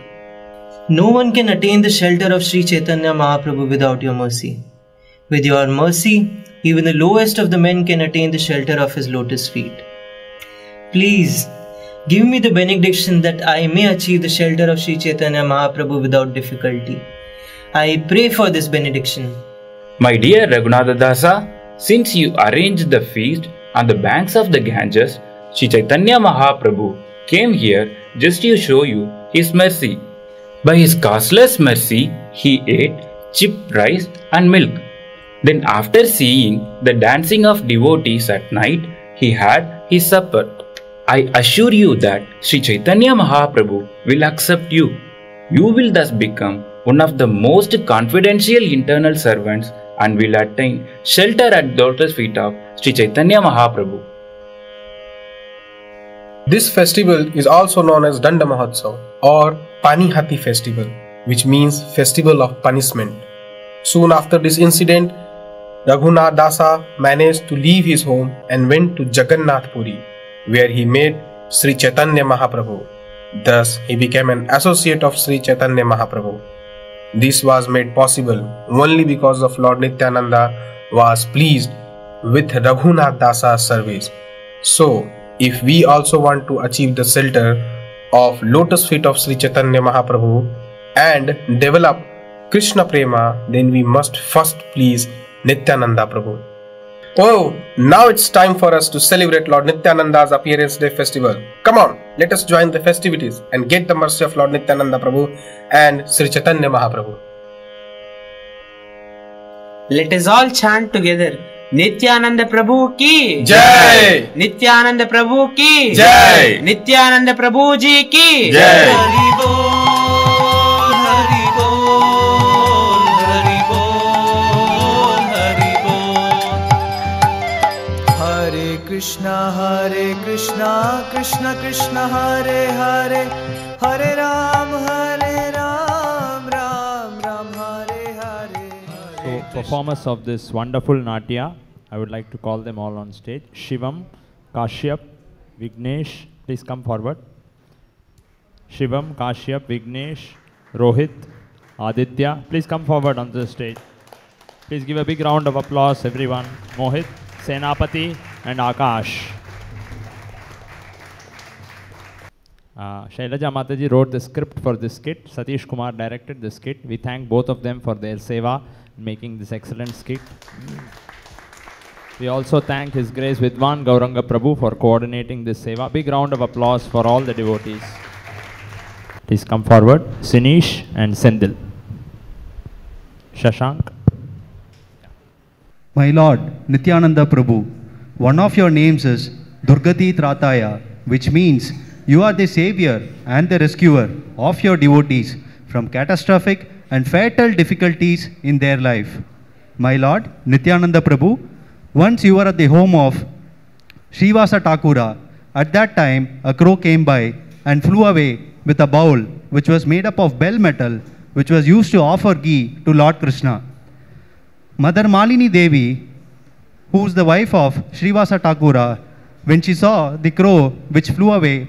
Speaker 4: no one can attain the shelter of Sri Chaitanya Mahaprabhu without your mercy. With your mercy, even the lowest of the men can attain the shelter of his lotus feet. Please, give me the benediction that I may achieve the shelter of Sri Chaitanya Mahaprabhu without difficulty. I pray for this benediction.
Speaker 19: My dear Raghunath Dasa, since you arranged the feast on the banks of the Ganges, Sri Chaitanya Mahaprabhu came here just to show you his mercy. By his causeless mercy, he ate chipped rice and milk. Then after seeing the dancing of devotees at night, he had his supper. I assure you that Sri Chaitanya Mahaprabhu will accept you. You will thus become one of the most confidential internal servants and will attain shelter at the lotus feet of Sri Chaitanya Mahaprabhu.
Speaker 26: This festival is also known as Danda Mahotsav or Pani Hati festival, which means festival of punishment. Soon after this incident, Raghunath Dasa managed to leave his home and went to Jagannath Puri, where he met Sri Chaitanya Mahaprabhu. Thus, he became an associate of Sri Chaitanya Mahaprabhu. This was made possible only because of Lord Nityananda was pleased with Raghunath Dasa's service. So, if we also want to achieve the shelter of lotus feet of Sri Chaitanya Mahaprabhu and develop Krishna Prema, then we must first please Nityananda Prabhu. Oh, now it's time for us to celebrate Lord Nityananda's Appearance Day festival. Come on, let us join the festivities and get the mercy of Lord Nityananda Prabhu and Sri Chaitanya Mahaprabhu.
Speaker 25: Let us all chant together. Nityananda Prabhu ki
Speaker 26: Jai!
Speaker 25: Nityananda Prabhu ki
Speaker 26: Jai!
Speaker 25: Nityananda Prabhu ji ki
Speaker 24: Jai! Hare Krishna, Krishna Krishna, Hare Hare, Hare Ram, Ram Ram, Hare Hare.
Speaker 1: So, performers of this wonderful Natya, I would like to call them all on stage. Shivam, Kashyap, Vignesh, please come forward. Shivam, Kashyap, Vignesh, Rohit, Aditya, please come forward on the stage. Please give a big round of applause, everyone. Mohit, Senapati, and Akash. Shailaja Mataji wrote the script for this skit. Satish Kumar directed the skit. We thank both of them for their seva in making this excellent skit. We also thank His Grace Vidwan Gauranga Prabhu for coordinating this seva. Big round of applause for all the devotees. Please come forward. Sinish and Sendil. Shashank.
Speaker 5: My Lord, Nityananda Prabhu, one of your names is Durgati Trataya, which means you are the savior and the rescuer of your devotees from catastrophic and fatal difficulties in their life. My Lord, Nityananda Prabhu, once you were at the home of Srivasa Thakura. At that time, a crow came by and flew away with a bowl which was made up of bell metal, which was used to offer ghee to Lord Krishna. Mother Malini Devi, who is the wife of Srivasa Thakura, when she saw the crow which flew away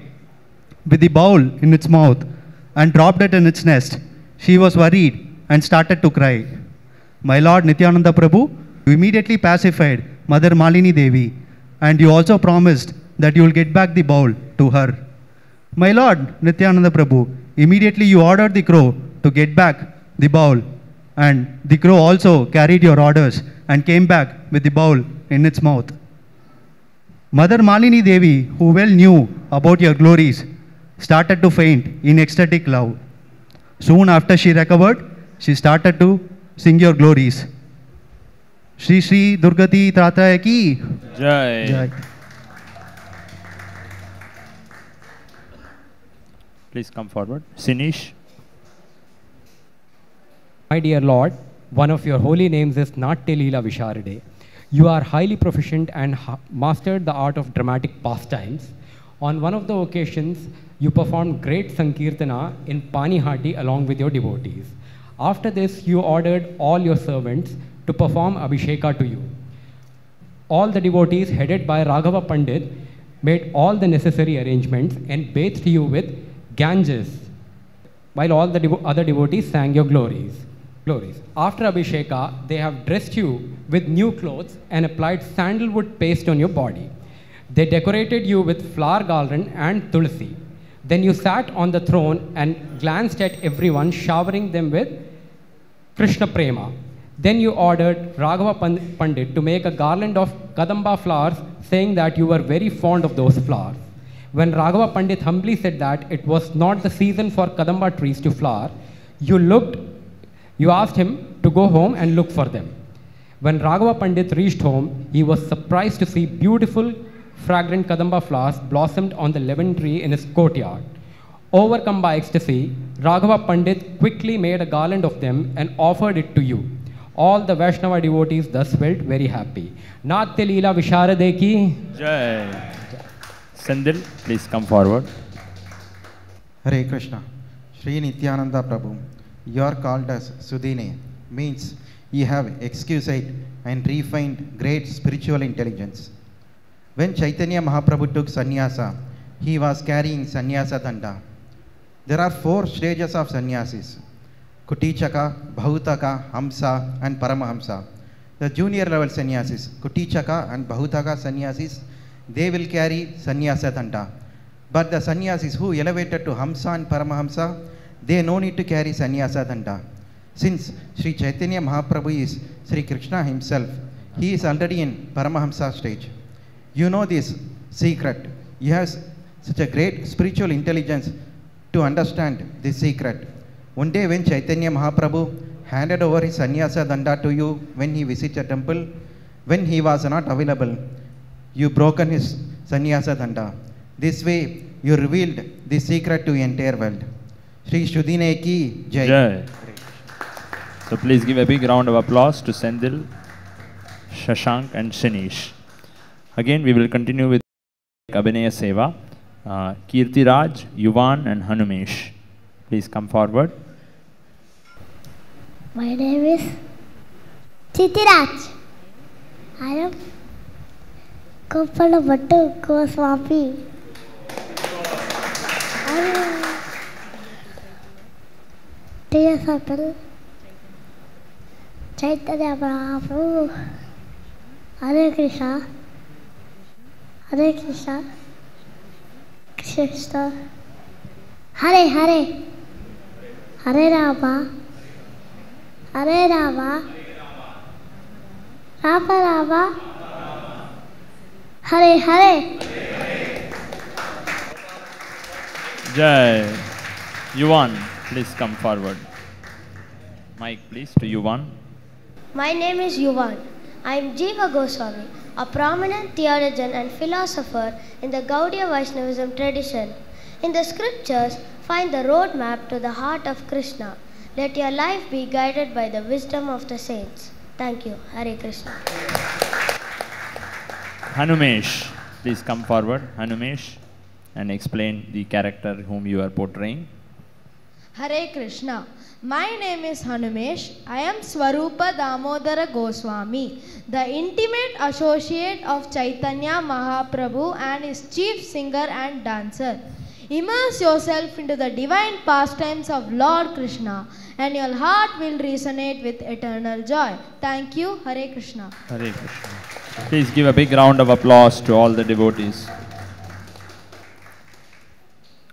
Speaker 5: with the bowl in its mouth and dropped it in its nest, she was worried and started to cry. My Lord Nityananda Prabhu, you immediately pacified Mother Malini Devi, and you also promised that you will get back the bowl to her. My Lord Nityananda Prabhu, immediately you ordered the crow to get back the bowl, and the crow also carried your orders and came back with the bowl in its mouth. Mother Malini Devi, who well knew about your glories, started to faint in ecstatic love. Soon after she recovered, she started to sing your glories. Shri Shri Durgati Trataya ki
Speaker 1: Jai.
Speaker 5: Jai.
Speaker 1: Please come forward. Sinish.
Speaker 6: My dear Lord, one of your holy names is Natya Leela Visharade. You are highly proficient and mastered the art of dramatic pastimes. On one of the occasions, you performed great Sankirtana in Panihati along with your devotees. After this, you ordered all your servants to perform Abhisheka to you. All the devotees headed by Raghava Pandit made all the necessary arrangements and bathed you with Ganges, while all the other devotees sang your glories. After Abhisheka, they have dressed you with new clothes and applied sandalwood paste on your body. They decorated you with flower garland and tulsi. Then you sat on the throne and glanced at everyone, showering them with Krishna Prema. Then you ordered Raghava Pandit to make a garland of Kadamba flowers, saying that you were very fond of those flowers. When Raghava Pandit humbly said that it was not the season for Kadamba trees to flower, you asked him to go home and look for them. When Raghava Pandit reached home, he was surprised to see beautiful, fragrant Kadamba flowers blossomed on the lemon tree in his courtyard. Overcome by ecstasy, Raghava Pandit quickly made a garland of them and offered it to you. All the Vaishnava devotees thus felt very happy. Natya Leela Visharade ki
Speaker 1: Jai. Sendil, please come forward.
Speaker 7: Hare Krishna. Sri Nityananda Prabhu, you are called as Sudine, means you have exquisite and refined great spiritual intelligence. When Chaitanya Mahaprabhu took sannyasa, he was carrying sannyasa danda. There are 4 stages of sannyasis: Kutichaka, Bhautaka, Hamsa, and Paramahamsa. The junior level sannyasis, Kutichaka and Bhautaka sannyasis, they will carry sannyasa danda. But the sannyasis who elevated to Hamsa and Paramahamsa, they no need to carry sannyasa danda. Since Sri Chaitanya Mahaprabhu is Sri Krishna himself, he is already in Paramahamsa stage. You know this secret. You have such a great spiritual intelligence to understand this secret. One day when Chaitanya Mahaprabhu handed over his sannyasa danda to you when he visited a temple, when he was not available, you broken his sannyasa danda. This way you revealed this secret to the entire world. Shri Shudine ki Jai.
Speaker 1: Jai. So please give a big round of applause to Sendil, Shashank and Shinish. Again we will continue with Abhinaya Seva. Kirtiraj, Yuvan and Hanumesh. Please come forward.
Speaker 23: My name is Chitiraj. I am Kopala Bhattu Goswami. Dear Satal, Chaitanya Mahaprabhu, Hare Krishna, Hare Krishna, Krishna, Hare Hare, Hare Rama, Hare Rama, Rama Rama, Hare Hare.
Speaker 1: Jai. Yuvan, please come forward. Mic please to Yuvan.
Speaker 23: My name is Yuvan. I am Jiva Goswami, a prominent theologian and philosopher in the Gaudiya Vaishnavism tradition. In the scriptures, find the roadmap to the heart of Krishna. Let your life be guided by the wisdom of the saints. Thank you. Hare Krishna.
Speaker 1: Hanumesh, please come forward. Hanumesh, and explain the character whom you are portraying.
Speaker 22: Hare Krishna. My name is Hanumesh. I am Swarupa Damodara Goswami, the intimate associate of Chaitanya Mahaprabhu and his chief singer and dancer. Immerse yourself into the divine pastimes of Lord Krishna and your heart will resonate with eternal joy. Thank you. Hare Krishna.
Speaker 1: Hare Krishna. Please give a big round of applause to all the devotees.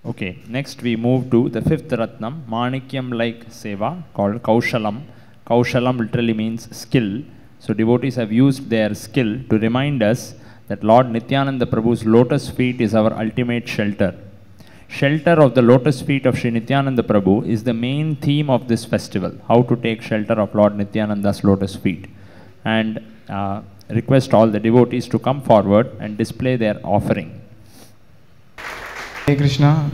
Speaker 1: Okay, next we move to the 5th Ratnam, Manikyam-like Seva, called Kaushalam. Kaushalam literally means skill. So devotees have used their skill to remind us that Lord Nityananda Prabhu's lotus feet is our ultimate shelter. Shelter of the lotus feet of Sri Nityananda Prabhu is the main theme of this festival, how to take shelter of Lord Nityananda's lotus feet. And request all the devotees to come forward and display their offering.
Speaker 2: Hare Krishna.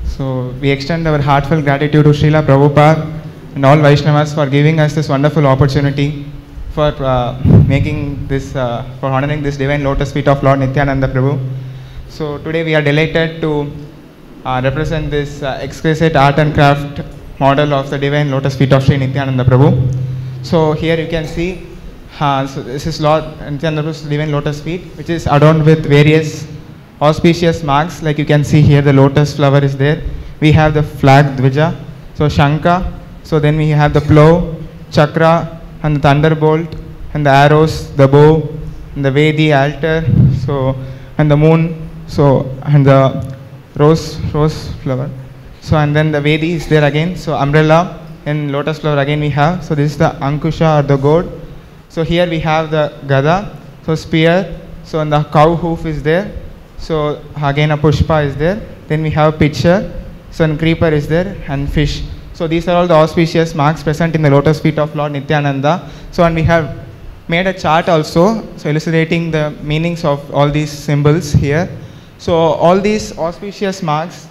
Speaker 2: So we extend our heartfelt gratitude to Srila Prabhupada and all Vaishnavas for giving us this wonderful opportunity for making this, for honoring this divine lotus feet of Lord Nityananda Prabhu. So today we are delighted to represent this exquisite art and craft model of the divine lotus feet of Sri Nityananda Prabhu. So here you can see, so this is Lord Nityananda Prabhu's divine lotus feet, which is adorned with various auspicious marks. Like you can see here, the lotus flower is there. We have the flag Dvija, so Shankha, so then we have the plow, chakra, and the thunderbolt, and the arrows, the bow, and the Vedi altar, so, and the moon, so, and the rose flower. So, and then the Vedi is there again, so umbrella and lotus flower again we have. So this is the Ankusha or the gourd. So here we have the Gada, so spear, so and the cow hoof is there. So again a pushpa is there. Then we have pitcher, so and creeper is there, and fish. So these are all the auspicious marks present in the lotus feet of Lord Nityananda. So and we have made a chart also, so illustrating the meanings of all these symbols here. So all these auspicious marks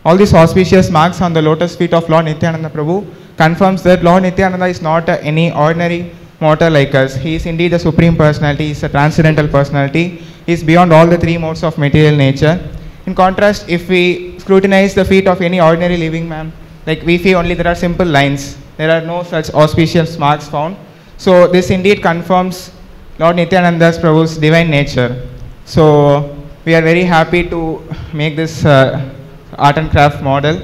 Speaker 2: on the lotus feet of Lord Nityananda Prabhu confirms that Lord Nityananda is not any ordinary mortal like us. He is indeed the Supreme Personality, he is a transcendental personality. He is beyond all the three modes of material nature. In contrast, if we scrutinize the feet of any ordinary living man, like we see only there are simple lines, there are no such auspicious marks found. So this indeed confirms Lord Nityananda Prabhu's divine nature. So we are very happy to make this art and craft model.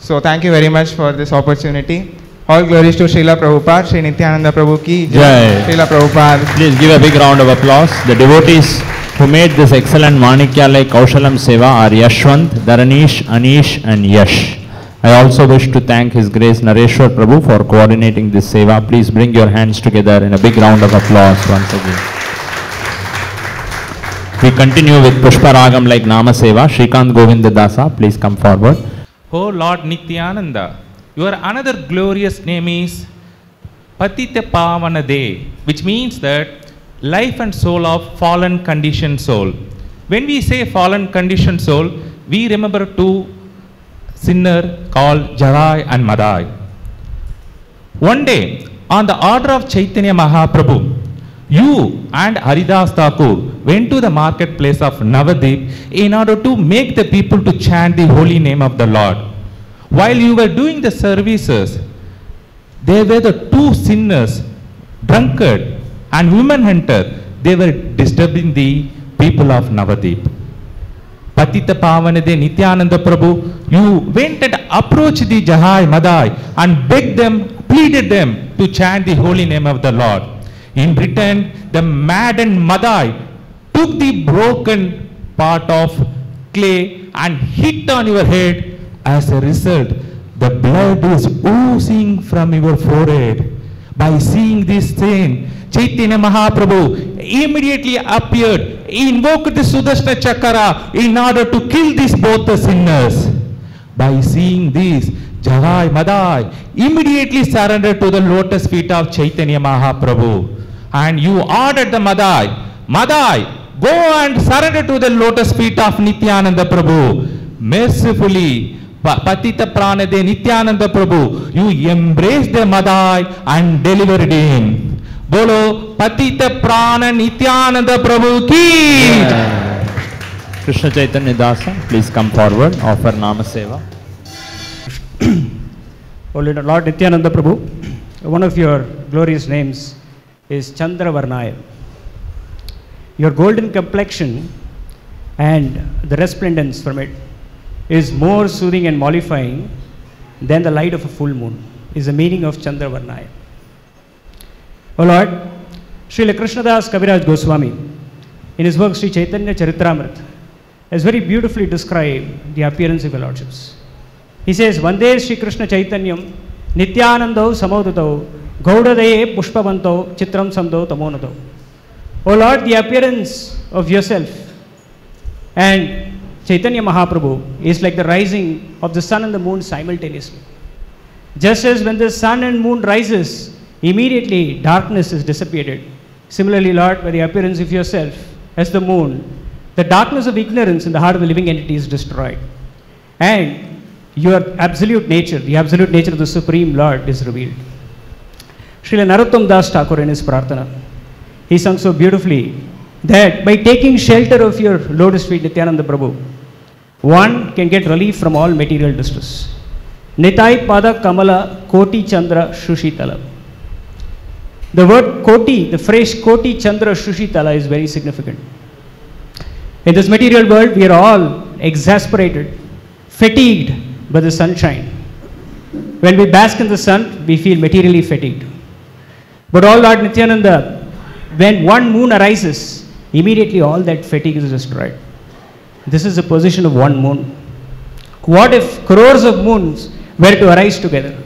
Speaker 2: So thank you very much for this opportunity. All glories to Srila Prabhupada, Sri Nityananda Prabhu ki
Speaker 1: Jai.
Speaker 2: Srila Prabhupada.
Speaker 1: Please give a big round of applause. The devotees who made this excellent Manikyalaya Kaushalam Seva are Yashwant, Dharanish, Anish and Yash. I also wish to thank His Grace Nareshwar Prabhu for coordinating this Seva. Please bring your hands together in a big round of applause once again. We continue with Pushpa Ragam like Nama Seva. Shrikant Govinda Dasa, please come forward.
Speaker 19: Oh Lord Nityananda, your another glorious name is Patita Pavanade, which means that life and soul of fallen conditioned soul. When we say fallen conditioned soul, we remember two sinners called Jarai and Madai. One day, on the order of Chaitanya Mahaprabhu, you and Haridas Thakur went to the marketplace of Navadip in order to make the people to chant the holy name of the Lord. While you were doing the services, there were the two sinners, drunkard and woman hunter. They were disturbing the people of Navadip. Patita Pavanade Nityananda Prabhu, you went and approached the Jahai Madai and begged them, pleaded them to chant the holy name of the Lord. In return, the maddened Madai took the broken part of clay and hit on your head. As a result, the blood is oozing from your forehead. By seeing this scene, Chaitanya Mahaprabhu immediately appeared. He invoked the Sudarshana Chakra in order to kill these both the sinners. By seeing this, Jahai Madai immediately surrendered to the lotus feet of Chaitanya Mahaprabhu. And you ordered the Madai, Madai, go and surrender to the lotus feet of Nityananda Prabhu. Mercifully, Patita Pranade Nityananda Prabhu, you embraced the Madai and delivered him. Bolo Patita Prana Nityananda Prabhu ki.
Speaker 1: Krishna Chaitanya Dasa, please come forward, offer Nama Seva.
Speaker 8: Lord Nityananda Prabhu, one of your glorious names is Chandra Varnaya. Your golden complexion and the resplendence from it is more soothing and mollifying than the light of a full moon, is the meaning of Chandra Varnaya. O Lord, Srila Krishnadas Kaviraj Goswami, in his work Sri Chaitanya Charitamrita, has very beautifully described the appearance of your lordships. He says, Vande Sri Krishna Chaitanyam Nityanando Samodito Gaudadaye Pushpavanto Chitram Samdo Tamonato. O Lord, the appearance of yourself and Chaitanya Mahaprabhu is like the rising of the sun and the moon simultaneously. Just as when the sun and moon rises, immediately darkness is dissipated. Similarly, Lord, by the appearance of yourself as the moon, the darkness of ignorance in the heart of the living entity is destroyed. And your absolute nature, the absolute nature of the Supreme Lord is revealed. Srila Narottam Das Thakur in his Prarthana, he sung so beautifully that by taking shelter of your lotus feet, Nityananda Prabhu, one can get relief from all material distress. Nitai Pada Kamala Koti Chandra Shushitala. The word Koti, the phrase Koti Chandra Shushitala is very significant. In this material world, we are all exasperated, fatigued by the sunshine. When we bask in the sun, we feel materially fatigued. But all Lord Nityananda, when one moon arises, immediately all that fatigue is destroyed. This is the position of one moon. What if crores of moons were to arise together?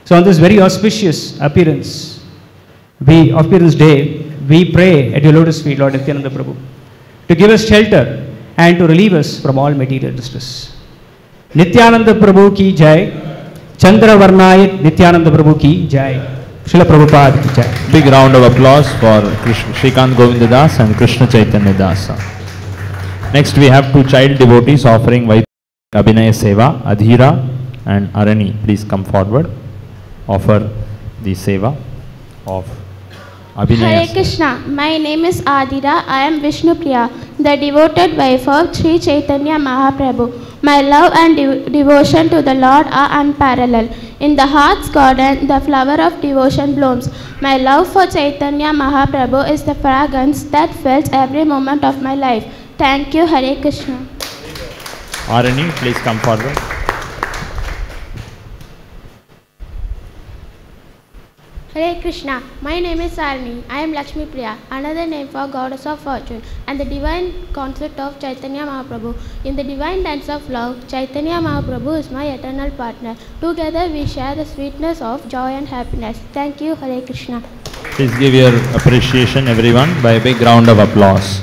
Speaker 8: So on this very auspicious appearance day, we pray at your lotus feet, Lord Nityananda Prabhu, to give us shelter and to relieve us from all material distress. Nityananda Prabhu ki jai, Chandra Varnaya Nityananda Prabhu ki jai, Srila Prabhupada ki jai.
Speaker 1: Big round of applause for Shrikant Govinda Das and Krishna Chaitanya Dasa. Next we have two child devotees offering Vaidhi Abhinaya Seva, Adhira and Arani. Please come forward, offer the Seva of Abhinaya.
Speaker 9: Hare Krishna, my name is Adhira. I am Vishnu Priya, the devoted wife of Sri Chaitanya Mahaprabhu. My love and devotion to the Lord are unparalleled. In the heart's garden, the flower of devotion blooms. My love for Chaitanya Mahaprabhu is the fragrance that fills every moment of my life. Thank you, Hare Krishna.
Speaker 1: Arani, please come forward.
Speaker 9: Hare Krishna. My name is Sarani. I am Lakshmi Priya, another name for Goddess of Fortune and the divine concept of Chaitanya Mahaprabhu. In the divine dance of love, Chaitanya Mahaprabhu is my eternal partner. Together we share the sweetness of joy and happiness. Thank you, Hare Krishna.
Speaker 1: Please give your appreciation, everyone, by a big round of applause.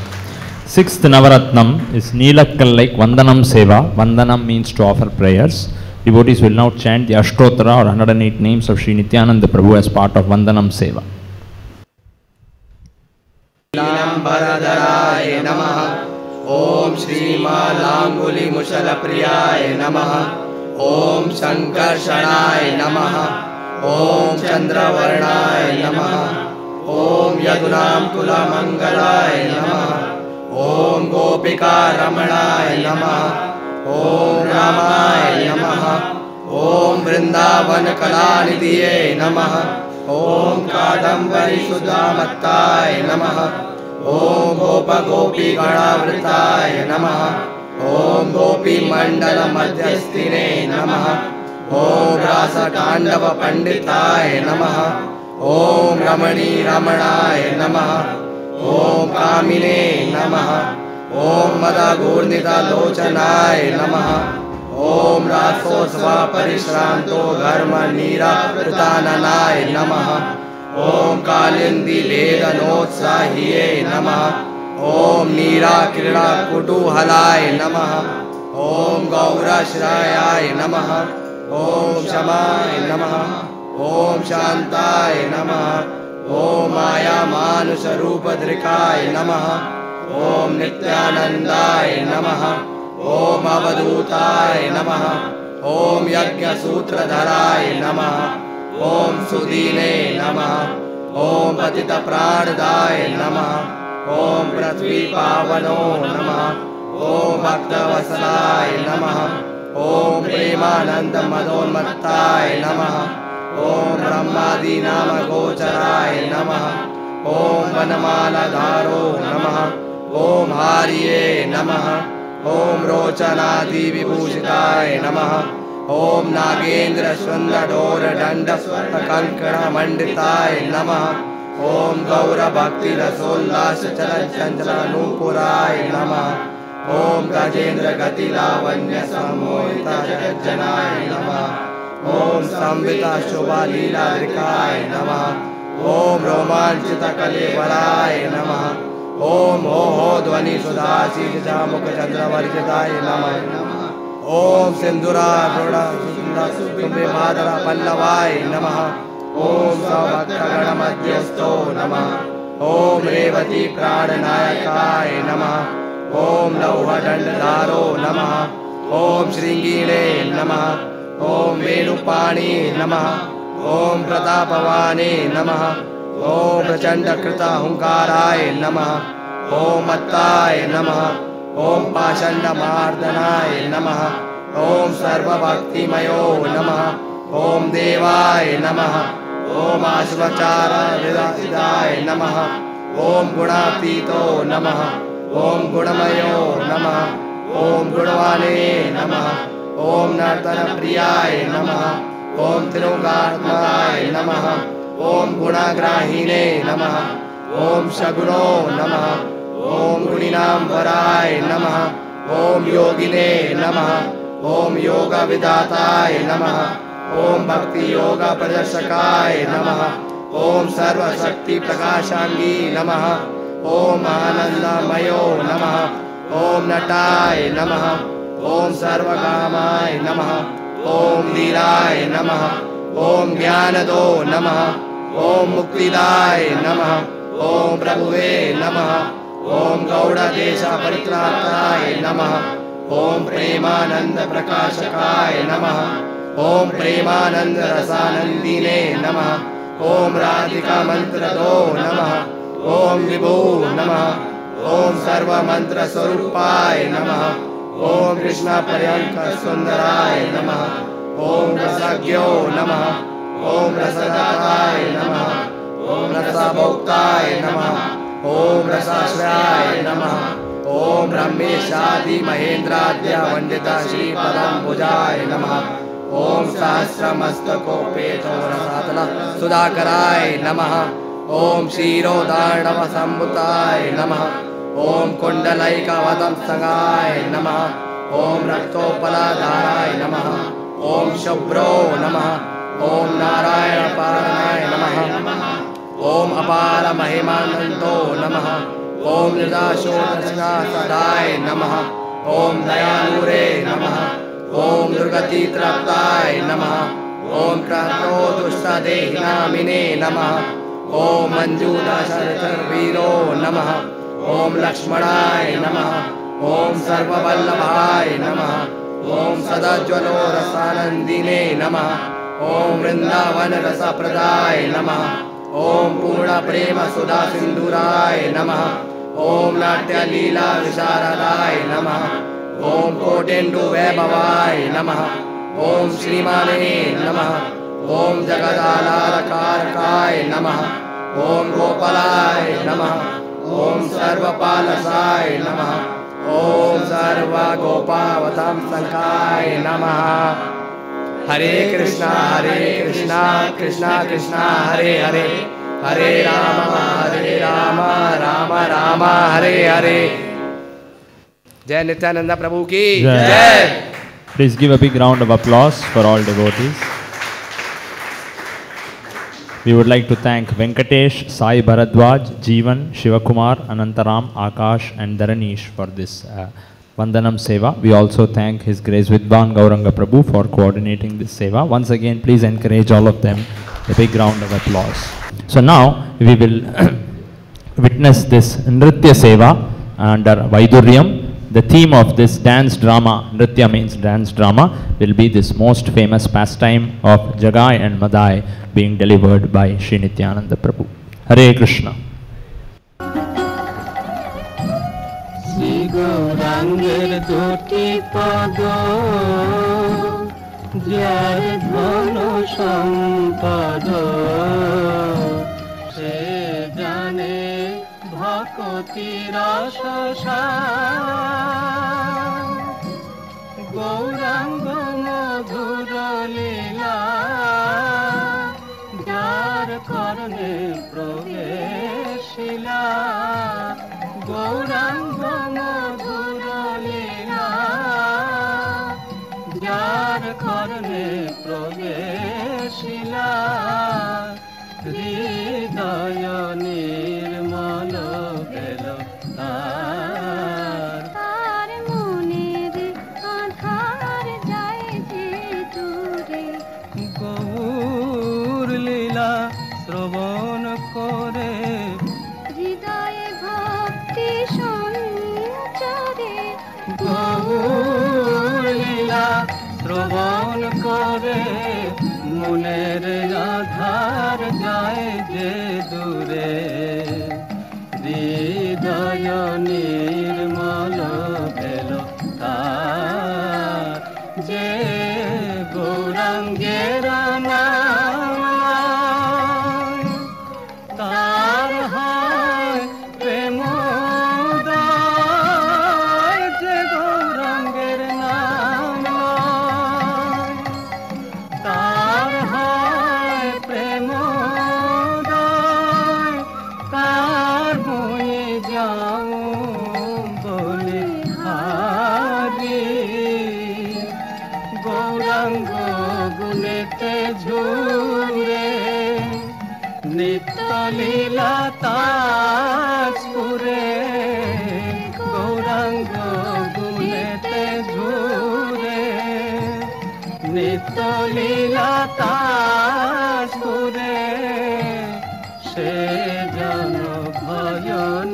Speaker 1: Sixth Navaratnam is Neelakkallai Vandanam Seva. Vandanam means to offer prayers. Devotees will now chant the Ashtotara or 108 names of Sri Nityananda Prabhu as part of Vandanam Seva.
Speaker 11: Lambaradharaya Namaha. Om Shri Malanguli Mushalapriyaya Namaha. Om Sankarshanaya Namaha. Om Chandravarnaya Namaha. Om Yadunam Kula Mangalaya Namaha. Om Gopika Ramanaya Namaha. Om Ramaya Namaha. Om Vrindavan Kalanidhiye Namaha. Om Kadambari Sudhamattaya Namaha. Om Gopa Gopi Ganavritaya Namaha. Om Gopi Mandala Madhyasthine Namaha. Om Rasa Tandava Panditaya Namaha. Om Ramani Ramanaya Namaha. Om Kamine Namaha. Om Mada Gurnita Lochanaya Namaha. Om Rasosva Parishranto Dharma Nira Pratananaya Namaha. Om Kalindi Veda Notsahiye Namaha. Om Nira Krida Kutuhalaya Namaha. Om Gaura Shrayaya Namaha. Om Shamaya Namaha. Om Shantai Namaha. Om Maya Manusha Rupadrikaya Namaha. Om Nityanandaya Namaha. Om Avadutai Namaha. Om Yajna Sutradharaya Namaha. Om Sudine Namaha. Om Patita Pranadaya Namaha. Om Prithvi Pavano Namaha. Om Bhaktavasalaya Namaha. Om Premananda Madonmattaya Namaha. Om Brahmadi Nama Gocharaya Namaha. Om Vanamala Dharo Namaha. Om Hariye Namaha. Om Rochanadi Vibhushitaya Namaha. Om Nagendra Sundadora Danda Kankara Manditaya Namaha. Om Gaura Bhakti Rasollas Chandra Nupuraya Namaha. Om Gajendra Gati Lavanya Samohita Jaganaya Namaha. Om Sambhita Shobha Leela Drikaya Namaha. Om Romanchita Kalevaraya Namaha. Om Ho Dhvani Sudhasi Jamukha Chandra Varjitaya Namaha. Om Sindura Roda Sumbe Madara Pallavaya Namaha. Om Savakagana Madhyasto Namaha. Om Revati Prananayakaya Namaha. Om Lauha Dandadharo Namaha. Om Shringile Namaha. Om Venupani Namaha. Om Pratapavane Namaha. Om Prachanda Krita Hunkaraya Namaha. Om Attaya Namaha. Om Pashanda Mardanaya Namaha. Om Sarva Bhakti Mayo Namaha. Om Devaya Namaha. Om Ashvachara Vidasiddhaya Namaha. Om Gunatito Namaha. Om Gunamayo Namaha. Om Gunavane Namaha. Om Nartana Priyaya Namaha. Om Tirugatmaya Namaha. Om Gunagrahine Namaha. Om Shaguno Namaha. Om Guninam Varaya Namaha. Om Yogine Namaha. Om Yoga Vidataya Namaha. Om Bhakti Yoga Pradarshakaya Namaha. Om Sarva Shakti Prakashangi Namaha. Om Ananda Mayo Namaha. Om Nataya Namaha. Om Sarvagamaya Namaha. Om Leelaya Namaha. Om Jnanado Namaha. Om Muktidaya Namaha. Om Prabhuve Namaha. Om Gauda Desha Paritrataya Namaha. Om Premananda Prakashakaya Namaha. Om Premananda Rasanandine Namaha. Om Radhika Mantrado Namaha. Om Vibhu Namaha. Om Sarva Mantra Swarupaya Namaha. Om Krishna Paryanka Sundaraya Namaha. Om Rasagyo Namaha. Om Rasadataya Namaha. Om Rasabhoktaya Namaha. Om Rasashraya Namaha. Om Rameshadi Mahendradya Vandita Shri Padam Bhujaya Namaha. ओम सहस्रमस्तकोपेतो रसातल सुधाकराय नमः। ओम क्षीरोदार्णव संभुताय नमः। ओम कुंडलैकवदं संगाय नमः। ओम रक्तोपलाधाराय नमः। ओम शुभ्रो नमः। ओम नारायण पारणाय नमः। ओम अपार महिमानंदो नमः। ओम निर्दाशोदर्शना सदाय नमः। ओम दयालुरे नमः। ओम दुर्गतित्रप्ताय नमः। ओम क्रांतो दुष्टदेहिनामिने नमः। ओम मंजूदाशरथवीरो नमः। ओम लक्ष्मणाय नमः। ओम सर्ववल्लभाय नमः। ओम सदाज्वलो रसानंदिने नमः। ओम वृंदावन रसप्रदाय नमः। ओम पूर्ण प्रेम सुधा सिंधुराय नमः। ओम नाट्य लीला विशारदाय नमः। ओम कोटेन्दु वैभवाय नमः। ओम श्रीमाने नमः। ओम जगदालारकारकाय नमः। ओम गोपालाय नमः। ओम सर्वपालसाय नमः। ओम सर्वगोपावतं संकाय नमः। हरे कृष्णा कृष्णा कृष्णा हरे हरे, हरे राम राम राम हरे हरे। जय नित्यानंद प्रभु की जय।
Speaker 1: Please give a big round of applause for all devotees. We would like to thank Venkatesh, Sai Bharadwaj, Jeevan, Shivakumar, Anantaram, Akash and Dharanish for this Vandanam Seva. We also thank His Grace Vidwan Gauranga Prabhu for coordinating this Seva. Once again, please encourage all of them a big round of applause. So now we will witness this Nritya Seva under Vaiduryam. The theme of this dance drama, Nritya means dance drama, will be this most famous pastime of Jagai and Madai being delivered by Sri Nityananda Prabhu. Hare Krishna.
Speaker 10: Sri Gaurangir duti pado jar dhano sampado se jane bhakti rasa Gauranga मधुर लीला जार करने प्रवेशिला गौरांग मधुर लीला जार करने प्रवेशिला हृदय निर्मल भेल শ্রবণ করে হৃদয়ে ভক্তি সঞ্চারে গৌর লীলা শ্রবণ করে মনের আধার যায় যে দূরে হৃদয় নির্মল ভেল তার যে গৌরাঙ্গের নাম তার হয় প্রেমোদয় যে গৌরাঙ্গের নাম তার হয় প্রেমোদয় তার বয়ে যাও বলে হারি গৌরাঙ্গ গুণেতে ঝুরে নিত্য লীলা তাজপুরে গৌরাঙ্গ গুণেতে ঝুরে নিত্য লীলা তাজপুরে সে জন ভজন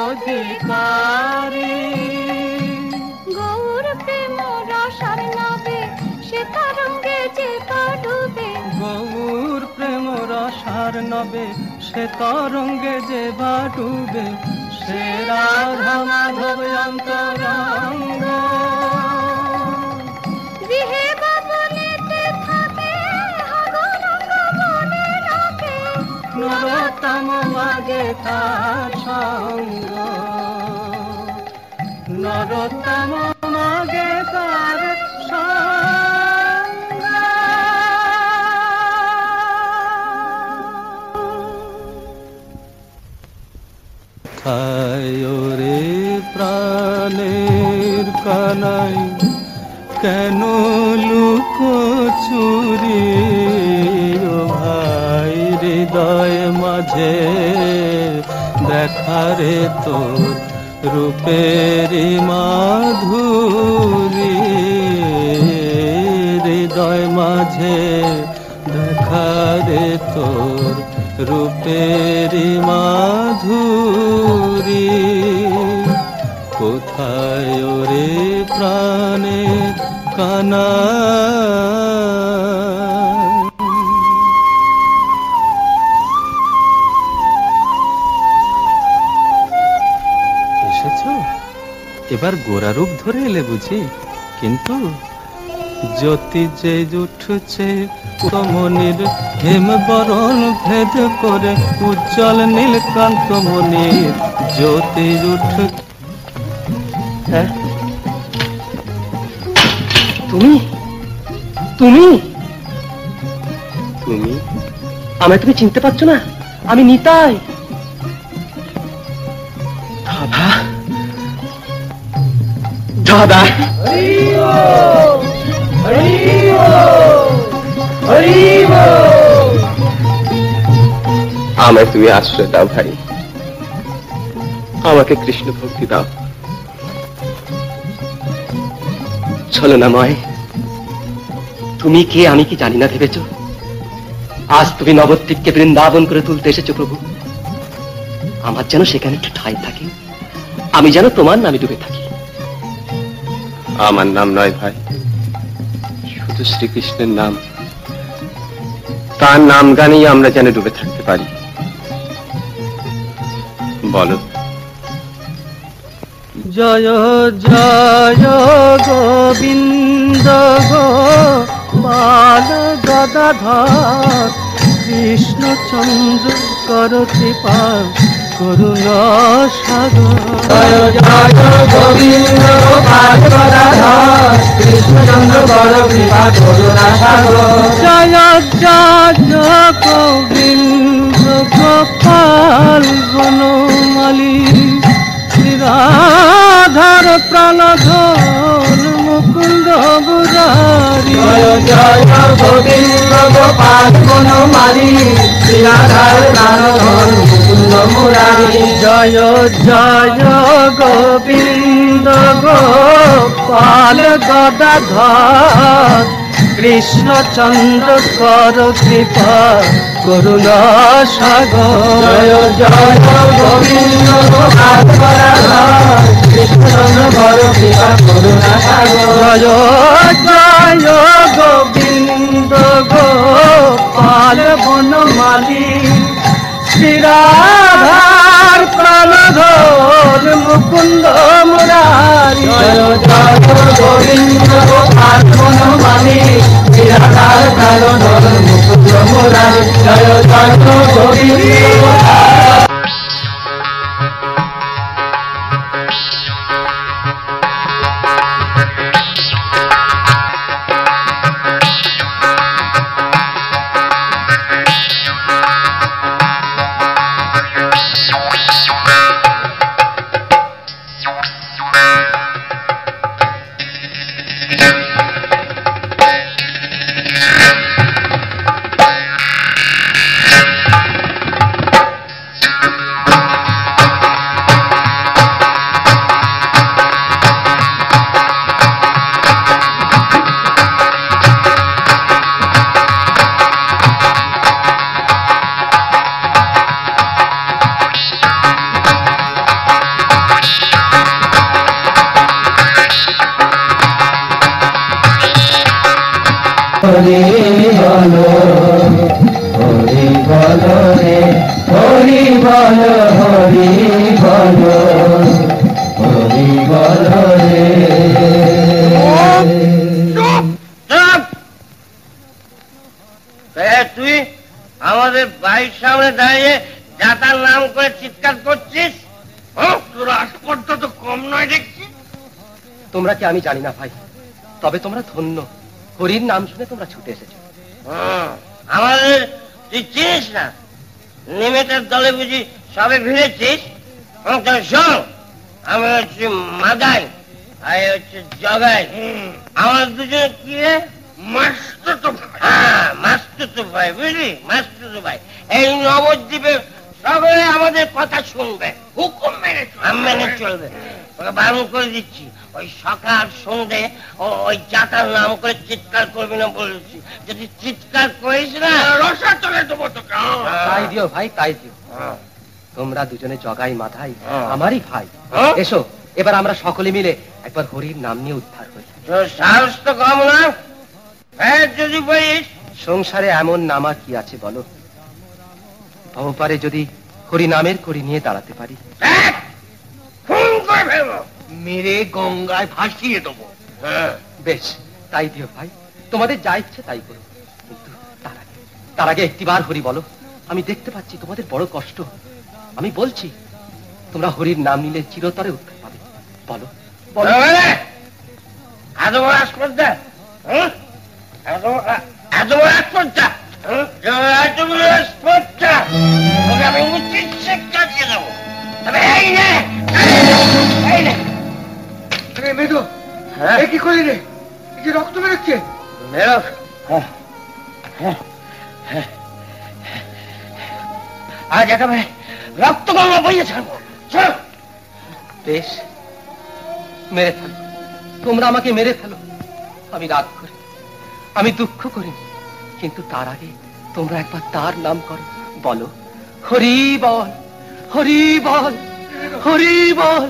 Speaker 10: অধিকারী গৌর প্রেম রসার নবে সে তরঙ্গে যে ডুবে গৌর প্রেম রসার নবে সে তরঙ্গে যে ডুবে সে রাধা মাধব অন্তরঙ্গ গৃহে বাবনেতে থাকে গৌরাঙ্গ মনে রাখে নরোত্তম মাগে তার সঙ্গ নরোত্তম মাগে তার সঙ্গ
Speaker 12: কোথায় রে প্রাণের কানাই কেন লুকোচুরি ও ভাই হৃদয় মাঝে দেখারে তোর রূপেরি মাধুরী হৃদয় মাঝে দেখারে তোর রূপেরি মাধুরী কোথায় রে প্রাণে কানা এসেছো? এবার গোরা রূপ ধরে এলে বুঝি? কিন্তু জ্যোতি যে উঠছে কমনির হেম বরণ ভেদ করে উজ্জ্বল নীলকান্ত মনির জ্যোতি উঠ।
Speaker 13: হ্যাঁ তুমি তুমি তুমি আমায় তুমি চিনতে পারছো না? আমি নিতাই। দাদা দাদা আমায় তুমি আশ্রয় দাও ভাই, আমাকে কৃষ্ণ ভক্তি দাও। চলো না ময়, তুমি কে আমি কি জানি না ভেবেছ? আজ তুমি নবদ্বীপকে বৃন্দাবন করে তুলতে এসেছো প্রভু। আমার যেন সেখানে একটু ঠাঁই থাকে, আমি যেন তোমার নামে ডুবে থাকি। আমার নাম নয় ভাই, শুধু শ্রীকৃষ্ণের নাম। তার নাম গানেই আমরা যেন ডুবে থাকতে পারি। বলো।
Speaker 12: জয় জয় গোবিন্দ গোপাল গদাধর কৃষ্ণচন্দ্র কর কৃপা করুণা সাগর।
Speaker 10: জয় জয় গোবিন্দ গোপাল গদাধর কৃষ্ণচন্দ্র কর কৃপা করুণা সাগর।
Speaker 12: জয় জয় গোবিন্দ গোপাল বনমালী রাধার প্রাণধন মুকুন্দ মুরারি।
Speaker 10: জয় জয় গোবিন্দ গোপাল বনমালী রাধার প্রাণধন মুকুন্দ মুরারি।
Speaker 12: জয় জয় গোবিন্দ গোপাল গদাধর কৃষ্ণচন্দ্র কর কৃপা করুণা সাগর।
Speaker 10: জয় জয় গোবিন্দ গোপাল গদাধর কৃষ্ণচন্দ্র কর কৃপা করুণা সাগর।
Speaker 12: জয় জয় গোবিন্দ গোপাল বনমালী শ্রীরাধার প্রাণধর মুকুন্দ মুরারি।
Speaker 10: জয় জয় গোবিন্দ গোপাল বনমালী শ্রীরাধার প্রাণধর মুকুন্দ মুরারি। জয় জয় গোবিন্দ হরি বলো হরি বলো রে হরি বলো হরি বলো হরি বলো রে।
Speaker 14: তুই আমাদের বাড়ির সামনে দাঁড়িয়ে যাতার নাম করে চিৎকার করছিস? তোর আসপর্দা তো কম নয় দেখছি।
Speaker 13: তোমরা কি আমি জানি না ভাই, তবে তোমরা ধন্য, হরির নাম শুনে তোমরা ছুটে এসেছো।
Speaker 14: আমাদের তুই চিনিস না? নিমেটের দলে বুঝি সবে ভিড়েছিস? শোন, আমি হচ্ছে মাদাই, আর হচ্ছে জগাই। আমার দুজনে কি রে? মাস্তুতো ভাই, বুঝলি? মাস্তুতো ভাই। এই নবদ্বীপে সকলে আমাদের কথা শুনবে, হুকুম মেনে চলবে। ওকে বারণ করে দিচ্ছি, ওই সকাল সন্ধ্যে ওই জাতার নাম করে চিৎকার করবি না বলেছি। যদি চিৎকার করিস না রসা চলে দেবো তোকে।
Speaker 13: তাই দিও ভাই, তাই দিও। তোমরা দুজনে জগাই মাথায়, আমারই ভাই। এসো এবার আমরা সকলে মিলে একবার হরির নাম নিয়ে উদ্ধার করি।
Speaker 14: সাহস তো কম না। যদি বলিস
Speaker 13: সংসারে এমন নামা কি আছে বলো? ভবপারে যদি হরি নামের করি নিয়ে দাঁড়াতে পারি,
Speaker 14: মেরে গঙ্গায় ভাসিয়ে দেবো।
Speaker 13: বেশ, তাই দিও ভাই, তোমাদের যা ইচ্ছে তাই করো। কিন্তু তার আগে একটিবার হরি বলো। আমি দেখতে পাচ্ছি তোমাদের বড় কষ্ট। আমি বলছি, তোমরা হরির নাম নিলে চিরতরে উদ্ধার পাবে। বলো বলো।
Speaker 14: এত বড় আসপর্দা, এত বড় আসপর্দা, এত বড় আসপর্দা, ওকে আমি উচিত শিক্ষা দিয়ে দেবো। তবে এই নে, এই নে।
Speaker 12: মেদো, কি করি রে? যে রক্ত বেরোচ্ছে।
Speaker 14: আজ একেবারে রক্ত গঙ্গা বইয়ে ছাড়বো।
Speaker 13: বেশ, মেরে ফেলো, তোমরা আমাকে মেরে ফেলো। আমি রাগ করি, আমি দুঃখ করি, কিন্তু তার আগে তোমরা একবার তার নাম করো। বলো হরি বল, হরি বল, হরি বল।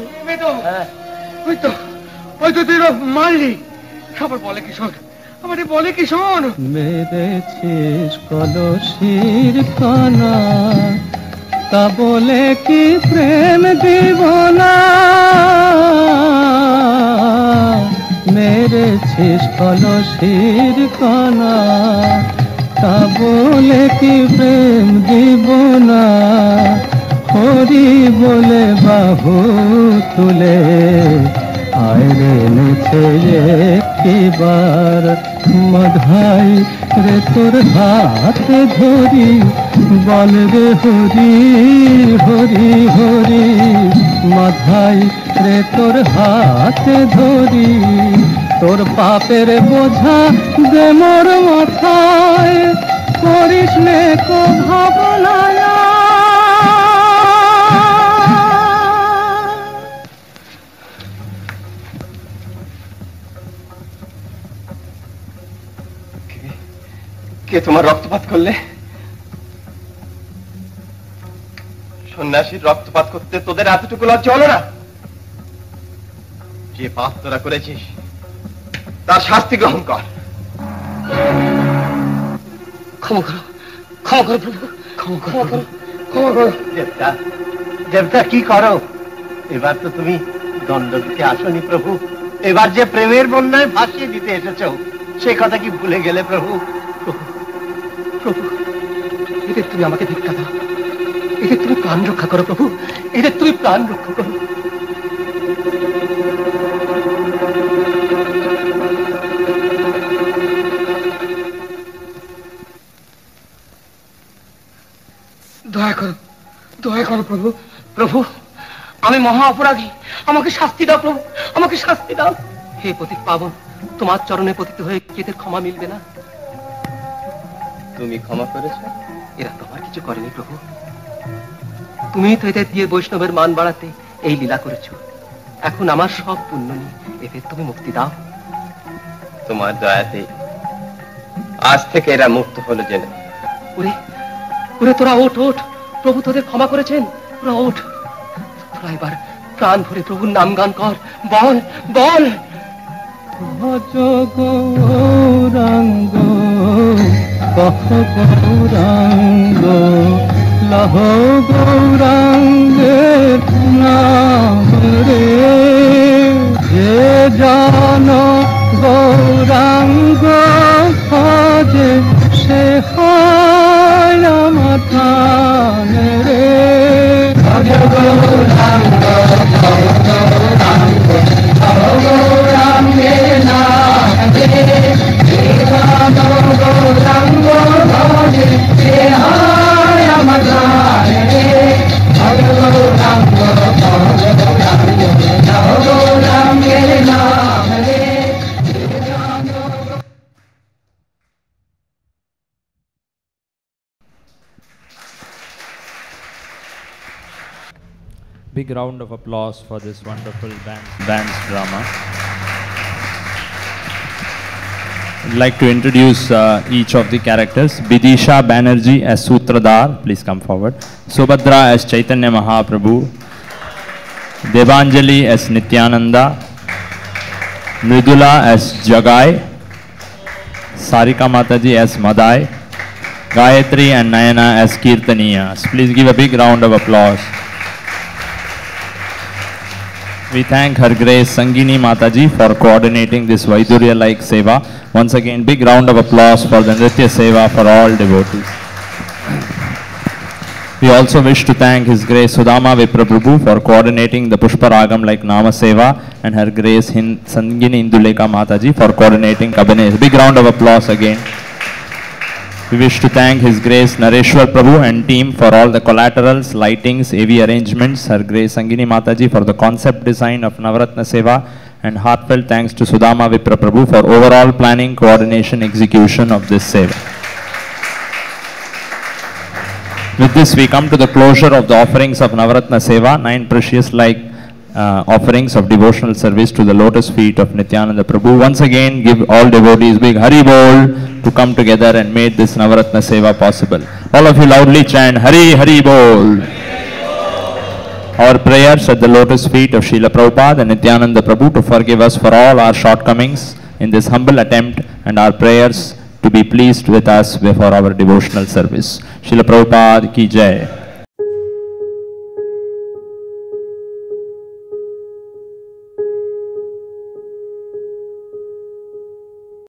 Speaker 12: ওই তো তুই মারলি। সবার বলে কি শোন, আমাদের বলে কি শোন।
Speaker 10: মেরেছিস কলসির কানা, তা বলে কি প্রেম দিব না? মেরেছিস কলসির কানা, তা বলে কি প্রেম দিব না? হরি বলে বাহু তুলে আয়রে নেছে একটিবার মাধাই রে তোর হাতে ধরি, বল রে হরি হরি হরি। মাধাই রে তোর হাতে ধরি, তোর পাপের বোঝা দে মোর মাথায়, করিস নে কো ভাবনা।
Speaker 13: কে তোমার রক্তপাত করলে? সন্ন্যাসীর রক্তপাত করতে তোদের এতটুকু লজ্জা হলো না? যে পাপ তোরা করেছিস তার শাস্তি গ্রহণ কর।
Speaker 14: ক্ষমা করো, ক্ষমা করো প্রভু, ক্ষমা করো, ক্ষমা করো।
Speaker 12: দেবতা কি করো? এবার তো তুমি দণ্ড দিতে আসনি প্রভু, এবার যে প্রেমের বন্যায় ভাসিয়ে দিতে এসেছো সে কথা কি ভুলে গেলে প্রভু?
Speaker 13: প্রভু, এদের তুমি আমাকে ভিক্ষা দাও, এদের তুমি প্রাণ রক্ষা করো প্রভু, এদের তুমি প্রাণ রক্ষা করো।
Speaker 14: দয়া করো, দয়া করো প্রভু। প্রভু, আমি মহা অপরাধী, আমাকে শাস্তি দাও প্রভু, আমাকে শাস্তি দাও।
Speaker 13: হে পতিত পাবন, তোমার চরণে পতিত হয়ে এদের ক্ষমা মিলবে না? তুমি ক্ষমা করেছ? এরা তোমার কিছু করেনি প্রভু, তুমি তো এদের দিয়ে বৈষ্ণবের মান বাড়াতে এই লীলা করেছ। এখন আমার সব পুণ্য নিয়ে এদের তুমি মুক্তি দাও।
Speaker 3: তোমার দয়াতে আজ থেকে এরা মুক্ত হলো জেনে।
Speaker 13: ওরে ওরে, তোরা ওঠ ওঠ, প্রভু তোদের ক্ষমা করেছেন, তোরা ওঠ। তোরা এবার প্রাণ ভরে প্রভুর নাম গান কর, বল বল।
Speaker 10: ভজ গৌরাঙ্গ কহ গৌরাঙ্গ, লহ গৌরাঙ্গের নাম রে। যে জন গৌরাঙ্গ ভজে সে হয় আমার প্রাণ রে। ভজ গৌরাঙ্গ গৌরাঙ্গ গৌরাঙ্গের নাম রে। যে জন গৌরাঙ্গ ভজে সে হয় আমার প্রাণ রে।
Speaker 1: Big round of applause for this wonderful dance drama. I'd like to introduce each of the characters. Bidisha Banerjee as Sutradhar, please come forward. Subhadra as Chaitanya Mahaprabhu. Devanjali as Nityananda. Mridula as Jagai. Sarika Mataji as Madai. Gayatri and Nayana as Kirtaniyas. Please give a big round of applause. We thank Her Grace Sangini Mataji for coordinating this Vaidurya-like Seva. Once again, big round of applause for the Nritya Seva for all devotees. We also wish to thank His Grace Sudama Vipraprabhu for coordinating the Pushparagam like Nama Seva, and Her Grace Sangini Induleka Mataji for coordinating Kabane. Big round of applause again. We wish to thank His Grace Nareshwar Prabhu and team for all the collaterals, lightings, AV arrangements, Her Grace Sangini Mataji for the concept design of Navaratna Seva, and heartfelt thanks to Sudama Vipra Prabhu for overall planning, coordination, execution of this Seva. With this, we come to the closure of the offerings of Navaratna Seva, 9 precious offerings of devotional service to the lotus feet of Nityananda Prabhu. Once again, give all devotees big Hari Bol to come together and make this Navaratna Seva possible. All of you loudly chant Hari Hari Bol. Our prayers at the lotus feet of Srila Prabhupada and Nityananda Prabhu to forgive us for all our shortcomings in this humble attempt, and our prayers to be pleased with us for our devotional service. Srila Prabhupada ki jai.